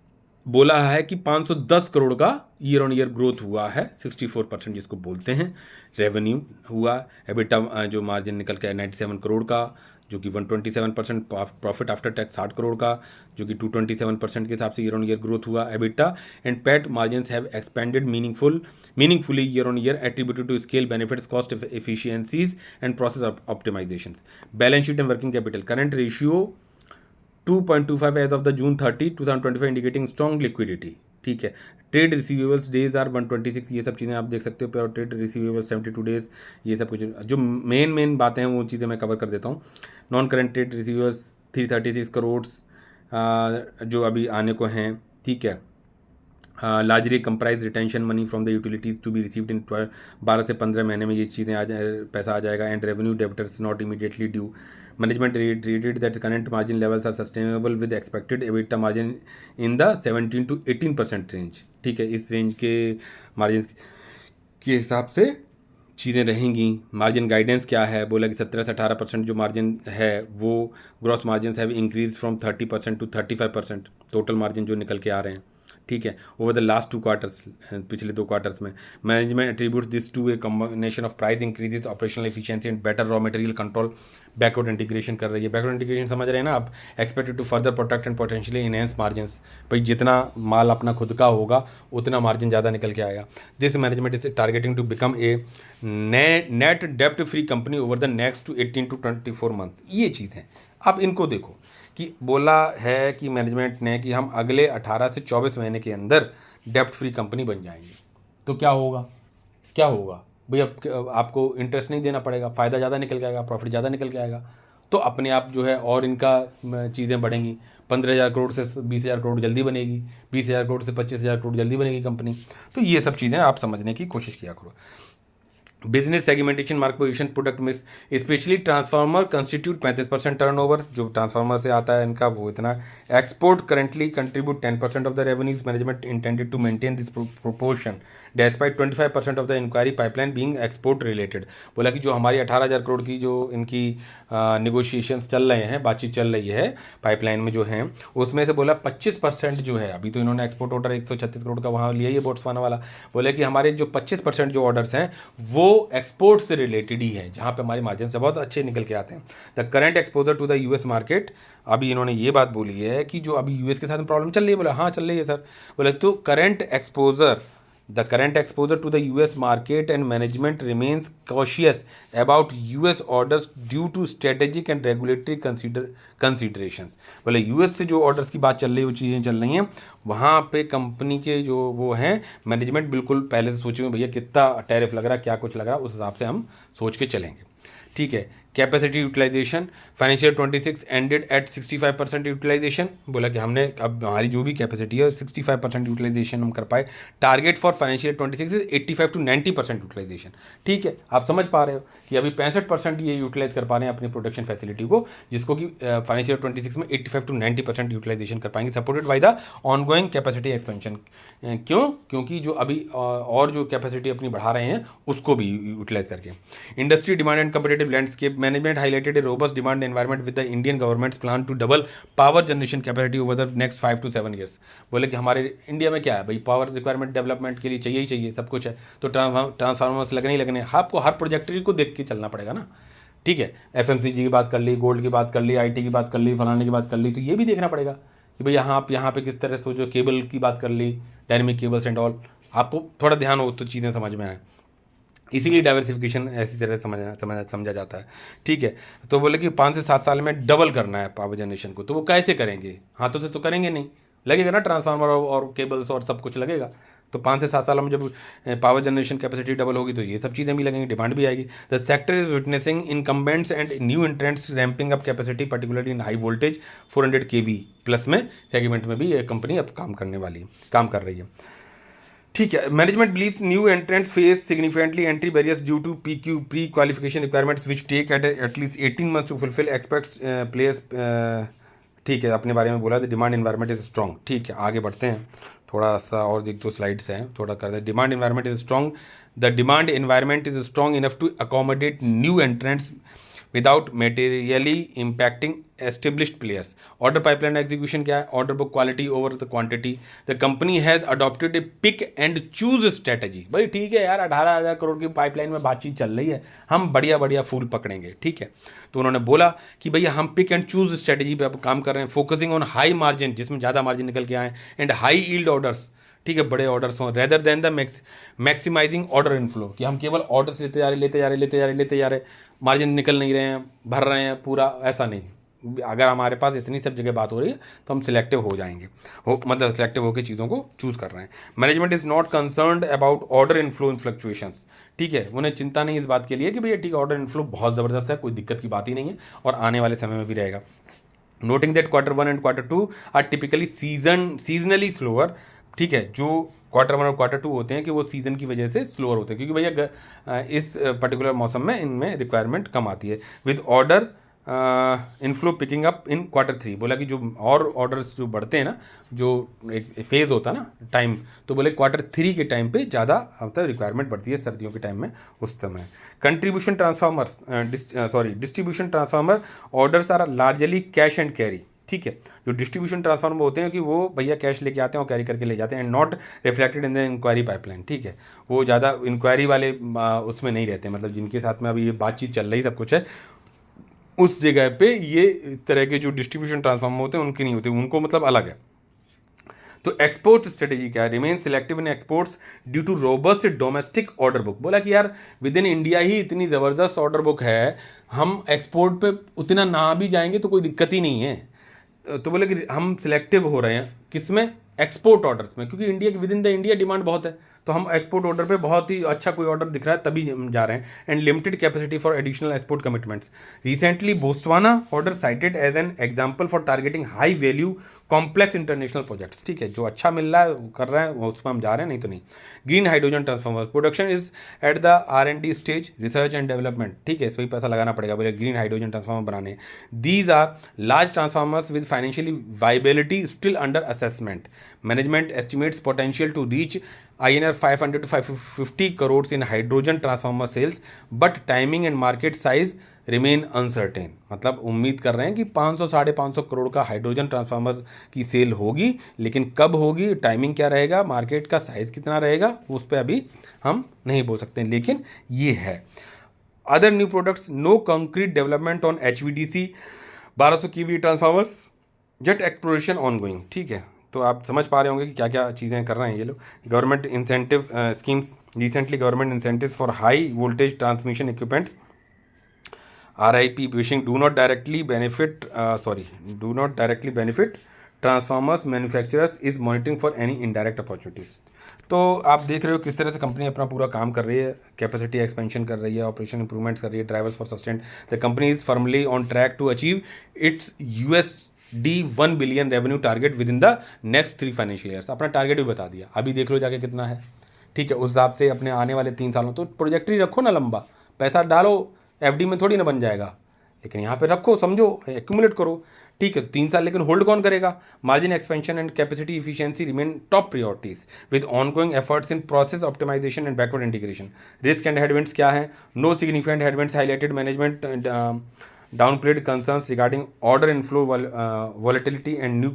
बोला है कि 510 करोड़ का ईयर ऑन ईयर ग्रोथ हुआ है, 64% जिसको बोलते हैं। रेवेन्यू हुआ, एबिटा जो मार्जिन निकल के 97 करोड़ का, जो कि 127%। प्रॉफिट आफ्टर टैक्स 60 करोड़ का, जो कि 227% के हिसाब से ईयर ऑन ईयर ग्रोथ हुआ। EBITDA and PAT margins have expanded meaningfully year on year attributed to scale benefits, cost efficiencies and process optimisation. Balance sheet and working capital current ratio 2.25 as of the June 30, 2025 indicating strong liquidity. ठीक है, trade receivables days are 126, ये सब चीज़ें आप देख सकते हो। Trade receivables 72 days, ये सब कुछ जो मेन बातें हैं वो चीज़ें मैं कवर कर देता हूँ। Non current trade receivables 336 crore जो अभी आने को हैं। ठीक है, largely comprise retention money from the utilities to be received in 12 से 15 महीने में ये चीज़ें पैसा आ जाएगा। And revenue debtors not immediately due. Management rated that current margin levels are sustainable with expected EBITDA margin in the 17 to 18% range. ठीक है, इस रेंज के मार्जिन के हिसाब से चीज़ें रहेंगी। मार्जिन गाइडेंस क्या है, बोला कि 17 से 18% जो मार्जिन है वो gross margin have increase from 30% to 35%, total margin जो निकल के आ रहे हैं। ठीक है, ओवर द लास्ट 2 क्वार्टर्स, पिछले 2 क्वार्टर्स में। Management attributes this to a combination of price increases, operational efficiency and better raw material control. Backward integration कर रही है, बैकवर्ड इंटीग्रेशन समझ रहे हैं ना आप, expected to further protect and potentially enhance margins. भाई जितना माल अपना खुद का होगा उतना मार्जिन ज़्यादा निकल के आएगा। This management is targeting to become a net डेप्ट free company over the next 18 to 24 month. ये चीज़ है, अब इनको देखो कि बोला है कि मैनेजमेंट ने कि हम अगले 18 से 24 महीने के अंदर डेप्ट फ्री कंपनी बन जाएंगे। तो क्या होगा भाई, अब आपको इंटरेस्ट नहीं देना पड़ेगा, फ़ायदा ज़्यादा निकल के आएगा, प्रॉफिट ज़्यादा निकल के आएगा, तो अपने आप जो है और इनका चीज़ें बढ़ेंगी। 15,000 करोड़ से 20,000 करोड़ जल्दी बनेगी, 20,000 करोड़ से 25,000 करोड़ जल्दी बनेगी कंपनी। तो ये सब चीज़ें आप समझने की कोशिश किया करो। Business segmentation mark position product mix, specially transformer constitute 35% turnover, जो ट्रांसफार्मर से आता है इनका वो इतना। Export currently contribute 10% of the revenues. Management intended to maintain this proportion despite 25% of the inquiry pipeline being export related. बोला कि जो हमारी 18,000 करोड़ की जो इनकी निगोशिएशंस चल रहे हैं, बातचीत चल रही है पाइपलाइन में जो है, उसमें से बोला 25% जो है, अभी तो इन्होंने एक्सपोर्ट ऑर्डर 136 करोड़ का वहाँ लिया, ये बोट्सवाना वाला। बोले कि हमारे जो 25% जो ऑर्डर्स हैं वो एक्सपोर्ट से रिलेटेड ही है, जहां पे हमारे मार्जिन से बहुत अच्छे निकल के आते हैं। The current exposure to the US market, अभी इन्होंने ये बात बोली है कि जो अभी यूएस के साथ में प्रॉब्लम चल रही है। बोला हाँ चल रही है सर। बोले तो the current exposure to the US market and management remains cautious about US orders due to strategic and regulatory considerations। बोले यूएस से जो ऑर्डर्स की बात चल रही है, वो चीज़ें चल रही हैं, वहाँ पे कंपनी के जो वो हैं मैनेजमेंट बिल्कुल पहले से सोचे भैया कितना टैरिफ लग रहा है, क्या कुछ लग रहा है, उस हिसाब से हम सोच के चलेंगे। ठीक है। Capacity utilisation financial 26 ended at 65% utilisation, बोला कि हमने अब हमारी जो भी कैपेसिटी है 65% यूटिलाइजेशन हम कर पाए। Target for financial 26 is 85 to 90% utilisation. ठीक है, आप समझ पा रहे हो कि अभी 65% ये यूटिलाइज कर पा रहे हैं अपनी प्रोडक्शन फैसिलिटी को, जिसको कि फाइनेंशियल 26 में 85 to 90% यूटिलाइजेशन कर पाएंगे, supported by the ongoing capacity expansion. क्यों? क्योंकि जो अभी और जो कैपेसिटी अपनी बढ़ा रहे हैं उसको भी यूटिलाइज करके। Industry demand and competitive landscape management highlighted a robust demand environment with the Indian government's plan to double power generation capacity over the next 5 to 7 years. बोले कि हमारे इंडिया में क्या है भाई, पावर रिक्वायरमेंट डेवलपमेंट के लिए चाहिए ही चाहिए, सब कुछ है, तो ट्रांसफार्मर्स लगने ही लगने, आपको हर प्रोजेक्टरी को देख के चलना पड़ेगा ना। ठीक है, एफएमसीजी की बात कर ली, गोल्ड की बात कर ली, आईटी की बात कर ली, फलाने की बात कर ली, तो ये भी देखना पड़ेगा कि भाई यहाँ पे किस तरह से जो केबल की बात कर ली, डायनेमिक केबल्स एंड ऑल, आपको थोड़ा ध्यान हो तो चीज़ें समझ में आए। इसीलिए डाइवर्सिफिकेशन ऐसी तरह समझा जाता है। ठीक है, तो बोले कि 5 से 7 साल में डबल करना है पावर जनरेशन को, तो वो कैसे करेंगे? हाथों से तो करेंगे नहीं, लगेगा ना ट्रांसफार्मर और केबल्स और सब कुछ लगेगा। तो 5 से 7 साल में जब पावर जनरेशन कैपेसिटी डबल होगी तो ये सब चीज़ें भी लगेंगी, डिमांड भी आएगी। The sector is witnessing incumbents and new entrants ramping up capacity particularly in high voltage 400 kV plus में सेगमेंट में भी ये कंपनी अब काम कर रही है। ठीक है, management believes new entrants face significantly entry barriers due to PQ pre qualification requirements which take at least 18 months to fulfil expects players. ठीक है, अपने बारे में बोला, the demand environment is strong. ठीक है, आगे बढ़ते हैं, थोड़ा सा और एक दो स्लाइड्स हैं, थोड़ा करते हैं। Demand environment is strong, the demand environment is strong enough to accommodate new entrants without materially impacting established players. Order pipeline execution क्या है? Order book quality over the quantity. The company has adopted a pick and choose strategy. भाई ठीक है यार, 18,000 करोड़ की pipeline में बातचीत चल रही है, हम बढ़िया बढ़िया फूल पकड़ेंगे। ठीक है, तो उन्होंने बोला कि भैया हम पिक एंड चूज स्ट्रेटेजी पे अब काम कर रहे हैं, फोकसिंग ऑन हाई मार्जिन, जिसमें ज़्यादा मार्जिन निकल के आए, एंड हाई यील्ड ऑर्डर्स। ठीक है, बड़े ऑर्डर्स हों, rather than the maximising order inflow, कि हम केवल ऑर्डर्स लेते जा रहे, मार्जिन निकल नहीं रहे हैं, भर रहे हैं पूरा, ऐसा नहीं। अगर हमारे पास इतनी सब जगह बात हो रही है तो हम सिलेक्टिव हो जाएंगे, मतलब सिलेक्टिव होकर चीज़ों को चूज कर रहे हैं। Management is not concerned about order inflow in fluctuations. ठीक है, उन्हें चिंता नहीं इस बात के लिए कि भैया ठीक है, ऑर्डर इनफ्लो बहुत ज़बरदस्त है, कोई दिक्कत की बात ही नहीं है, और आने वाले समय में भी रहेगा। Noting that Q1 and Q2 are typically seasonally slower. ठीक है, जो Q1 और Q2 होते हैं कि वो सीज़न की वजह से स्लोअर होते हैं, क्योंकि भैया इस पर्टिकुलर मौसम में इनमें रिक्वायरमेंट कम आती है। With order inflow picking up in Q3, बोला कि जो और ऑर्डर्स जो बढ़ते हैं ना, जो एक फेज़ होता है ना टाइम, तो बोले Q3 के टाइम पे ज़्यादा मतलब रिक्वायरमेंट बढ़ती है, सर्दियों के टाइम में उस समय। Contribution transformers distribution transformer orders are largely cash and carry. ठीक है, जो डिस्ट्रीब्यूशन ट्रांसफार्मर होते हैं कि वो भैया कैश लेके आते हैं और कैरी करके ले जाते हैं, and not reflected in the inquiry pipeline. ठीक है, वो ज़्यादा इंक्वायरी वाले उसमें नहीं रहते, मतलब जिनके साथ में अभी ये बातचीत चल रही सब कुछ है, उस जगह पे ये इस तरह के जो डिस्ट्रीब्यूशन ट्रांसफार्मर होते हैं उनके नहीं होते, उनको मतलब अलग है। तो एक्सपोर्ट स्ट्रेटेजी क्या है? Remain selective in exports due to robust domestic order book. बोला कि यार विद इन इंडिया ही इतनी ज़बरदस्त ऑर्डर बुक है, हम एक्सपोर्ट पे उतना ना भी जाएंगे तो कोई दिक्कत ही नहीं है। तो बोले कि हम सिलेक्टिव हो रहे हैं किसमें? एक्सपोर्ट ऑर्डर्स में, क्योंकि इंडिया के with in the India demand बहुत है, तो हम एक्सपोर्ट ऑर्डर पे बहुत ही अच्छा कोई ऑर्डर दिख रहा है तभी हम जा रहे हैं। And limited capacity for additional export commitments. Recently Botswana order cited as an example for targeting high value complex international projects. ठीक है, जो अच्छा मिल रहा है वो कर रहे हैं, उसमें हम जा रहे हैं, नहीं तो नहीं। Green hydrogen transformer production is at the R&D stage, research and development. ठीक है, इस पर पैसा लगाना पड़ेगा बोले ग्रीन हाइड्रोजन ट्रांसफार्मर बनाने। These are large transformers with financially viability still under assessment. Management estimates potential to reach INR 500 to 550 crores in hydrogen transformer sales, but timing and market size remain uncertain। मतलब उम्मीद कर रहे हैं कि 500-550 करोड़ का hydrogen transformer की cell होगी, लेकिन कब होगी, टाइमिंग क्या रहेगा, मार्केट का साइज कितना रहेगा, उस पर अभी हम नहीं बोल सकते, लेकिन ये है। Other new products, no concrete development on HVDC 1200 kV transformers, jet exploration ongoing. ठीक है, तो आप समझ पा रहे होंगे कि क्या क्या चीज़ें कर रहे हैं ये लोग। Government incentive schemes, recently government incentives for high voltage transmission equipment RIP wishing do not directly benefit transformers manufacturers is monitoring for any indirect opportunities। तो आप देख रहे हो किस तरह से कंपनी अपना पूरा काम कर रही है, कैपेसिटी एक्सपेंशन कर रही है, ऑपरेशन इंप्रूवमेंट्स कर रही है, drivers for sustain. The company is firmly on track to achieve its $1 billion revenue target within the next 3 financial years. अपना टारगेट भी बता दिया, अभी देख लो जाके कितना है, ठीक है। उस हिसाब से अपने आने वाले 3 सालों तो प्रोजेक्टरी रखो ना, लंबा पैसा डालो, एफडी में थोड़ी ना बन जाएगा, लेकिन यहाँ पे रखो, समझो, एक्यूमुलेट करो, ठीक है। 3 साल लेकिन होल्ड कौन करेगा? Margin expansion and capacity efficiency remain top priorities with ongoing efforts in process optimisation and backward integration. Risk and headwinds क्या है? No significant headwinds highlighted, management downplayed concerns regarding order inflow volatility and new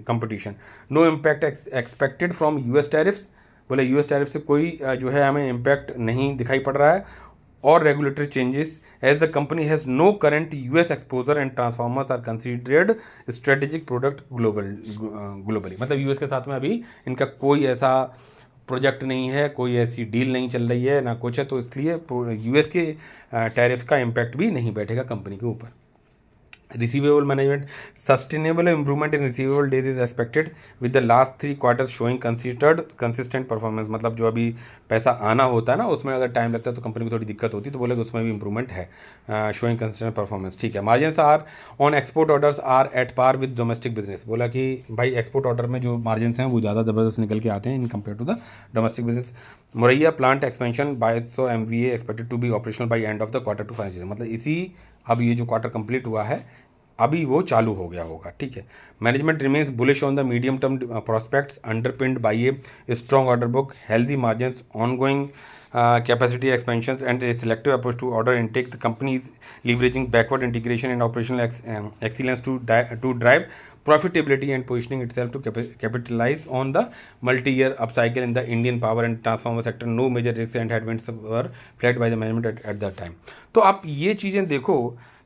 competition. No impact expected from US tariffs. बोले US tariff से कोई जो है हमें impact नहीं दिखाई पड़ रहा है। और regulatory changes as the company has no current US exposure and transformers are considered strategic product globally. मतलब यूएस के साथ में अभी इनका कोई ऐसा प्रोजेक्ट नहीं है, कोई ऐसी डील नहीं चल रही है ना कुछ है, तो इसलिए यूएस के टैरिफ का इम्पैक्ट भी नहीं बैठेगा कंपनी के ऊपर। Receivable management, sustainable improvement in receivable days is expected with the last 3 quarters showing consistent performance. मतलब जो अभी पैसा आना होता है ना, उसमें अगर टाइम लगता है तो कंपनी को थोड़ी दिक्कत होती है, तो बोले उसमें भी इंप्रूवमेंट है, शोइंग कंसिस्टेंट परफॉर्मेंस, ठीक है। Margins are on export orders are at par with domestic business. बोला कि भाई एक्सपोर्ट ऑर्डर में जो मार्जिन्स हैं वो ज़्यादा ज़बरदस्त निकल के आते हैं in compare to the domestic business. Moraiya plant expansion by 100 MVA expected to be operational by end of the quarter 2 financial. मतलब इसी अब ये जो क्वार्टर कंप्लीट हुआ है अभी वो चालू हो गया होगा, ठीक है। Management remains bullish on the medium term prospects underpinned by a strong order book, healthy margins, ongoing capacity expansions and a selective approach to order intake. The company is leveraging backward integration and operational excellence to drive profitability and positioning itself to capitalize on the multi-year upcycle in the Indian power and transformer sector. No major risks and headwinds were flagged by the management at that time. तो आप ये चीज़ें देखो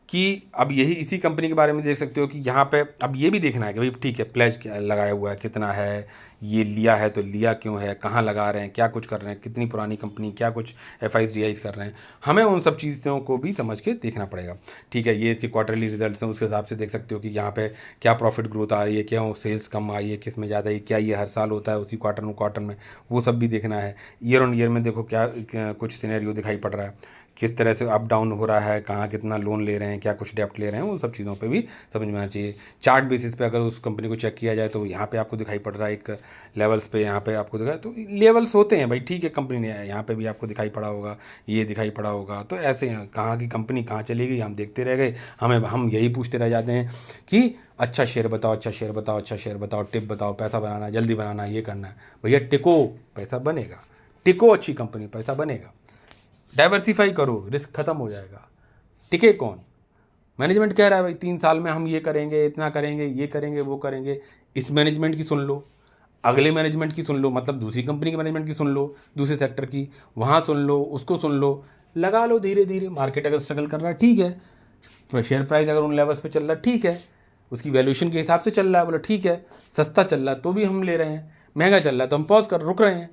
कि अब यही इसी company के बारे में देख सकते हो कि यहाँ पे अब ये भी देखना है कि भाई ठीक है, प्लेज लगाया हुआ है, कितना है, ये लिया है तो लिया क्यों है, कहाँ लगा रहे हैं, क्या कुछ कर रहे हैं, कितनी पुरानी कंपनी, क्या कुछ FIs DIs कर रहे हैं, हमें उन सब चीज़ों को भी समझ के देखना पड़ेगा, ठीक है। ये इसके क्वार्टरली रिजल्ट्स हैं, उसके हिसाब से देख सकते हो कि यहाँ पे क्या प्रॉफिट ग्रोथ आ रही है, क्या सेल्स कम आई है, किस में ज़्यादा है, क्या ये हर साल होता है उसी क्वार्टर में, वो सब भी देखना है। ईयर ऑन ईयर में देखो क्या कुछ सिनेरियो दिखाई पड़ रहा है, किस तरह से अप डाउन हो रहा है, कहाँ कितना लोन ले रहे हैं, क्या कुछ डेप्ट ले रहे हैं, उन सब चीज़ों पे भी समझ में आना चाहिए। चार्ट बेसिस पे अगर उस कंपनी को चेक किया जाए तो यहाँ पे आपको दिखाई पड़ रहा है एक लेवल्स पे, यहाँ पे आपको दिखाई, तो लेवल्स होते हैं भाई, ठीक है। कंपनी ने यहाँ पे भी आपको दिखाई पड़ा होगा, ये दिखाई पड़ा होगा, तो ऐसे कहाँ की कंपनी कहाँ चलेगी हम देखते रह गए, हम यही पूछते रह जाते हैं कि अच्छा शेयर बताओ, अच्छा शेयर बताओ, अच्छा शेयर बताओ, टिप बताओ, पैसा बनाना, जल्दी बनाना, ये करना है। भैया टिको, पैसा बनेगा, टिको, अच्छी कंपनी, पैसा बनेगा। डाइवर्सिफाई करो, रिस्क खत्म हो जाएगा। टिके कौन? मैनेजमेंट कह रहा है भाई 3 साल में हम ये करेंगे, इतना करेंगे, ये करेंगे, वो करेंगे। इस मैनेजमेंट की सुन लो, अगले मैनेजमेंट की सुन लो, मतलब दूसरी कंपनी के मैनेजमेंट की सुन लो, दूसरे सेक्टर की, वहाँ सुन लो, उसको सुन लो, लगा लो धीरे धीरे। मार्केट अगर स्ट्रगल कर रहा है ठीक है, शेयर प्राइस अगर उन लेवल्स पे चल रहा है ठीक है, उसकी वैल्यूएशन के हिसाब से चल रहा है, बोला ठीक है, सस्ता चल रहा है तो भी हम ले रहे हैं, महंगा चल रहा है तो हम पॉज कर रुक रहे हैं,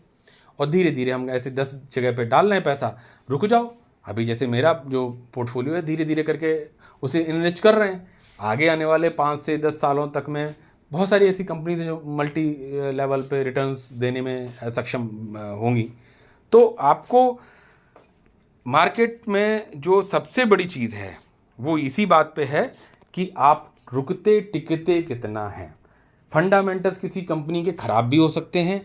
और धीरे धीरे हम ऐसे 10 जगह पे डाल रहे हैं पैसा, रुक जाओ। अभी जैसे मेरा जो पोर्टफोलियो है धीरे धीरे करके उसे इनरिच कर रहे हैं। आगे आने वाले 5 से 10 सालों तक में बहुत सारी ऐसी कंपनीज हैं जो मल्टी लेवल पे रिटर्न्स देने में सक्षम होंगी। तो आपको मार्केट में जो सबसे बड़ी चीज़ है वो इसी बात पे है कि आप रुकते टिकते कितना हैं। फंडामेंटल्स किसी कंपनी के ख़राब भी हो सकते हैं,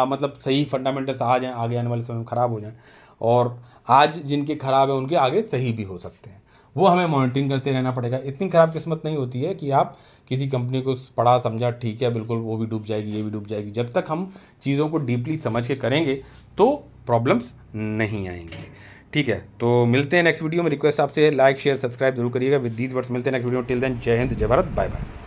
मतलब सही फंडामेंटल्स आ जाएं, आगे आने वाले समय में ख़राब हो जाएं, और आज जिनके ख़राब है उनके आगे सही भी हो सकते हैं। वो हमें मॉनिटरिंग करते रहना पड़ेगा। इतनी ख़राब किस्मत नहीं होती है कि आप किसी कंपनी को पढ़ा समझा, ठीक है बिल्कुल वो भी डूब जाएगी, ये भी डूब जाएगी। जब तक हम चीज़ों को डीपली समझ के करेंगे तो प्रॉब्लम्स नहीं आएंगी, ठीक है। तो मिलते हैं नेक्स्ट वीडियो में। रिक्वेस्ट आपसे लाइक शेयर सब्सक्राइब जरूर करिएगा। विद दीज वर्ड्स मिलते हैं नेक्स्ट वीडियो। टिल देन जय हिंद, जय भारत, बाय बाय।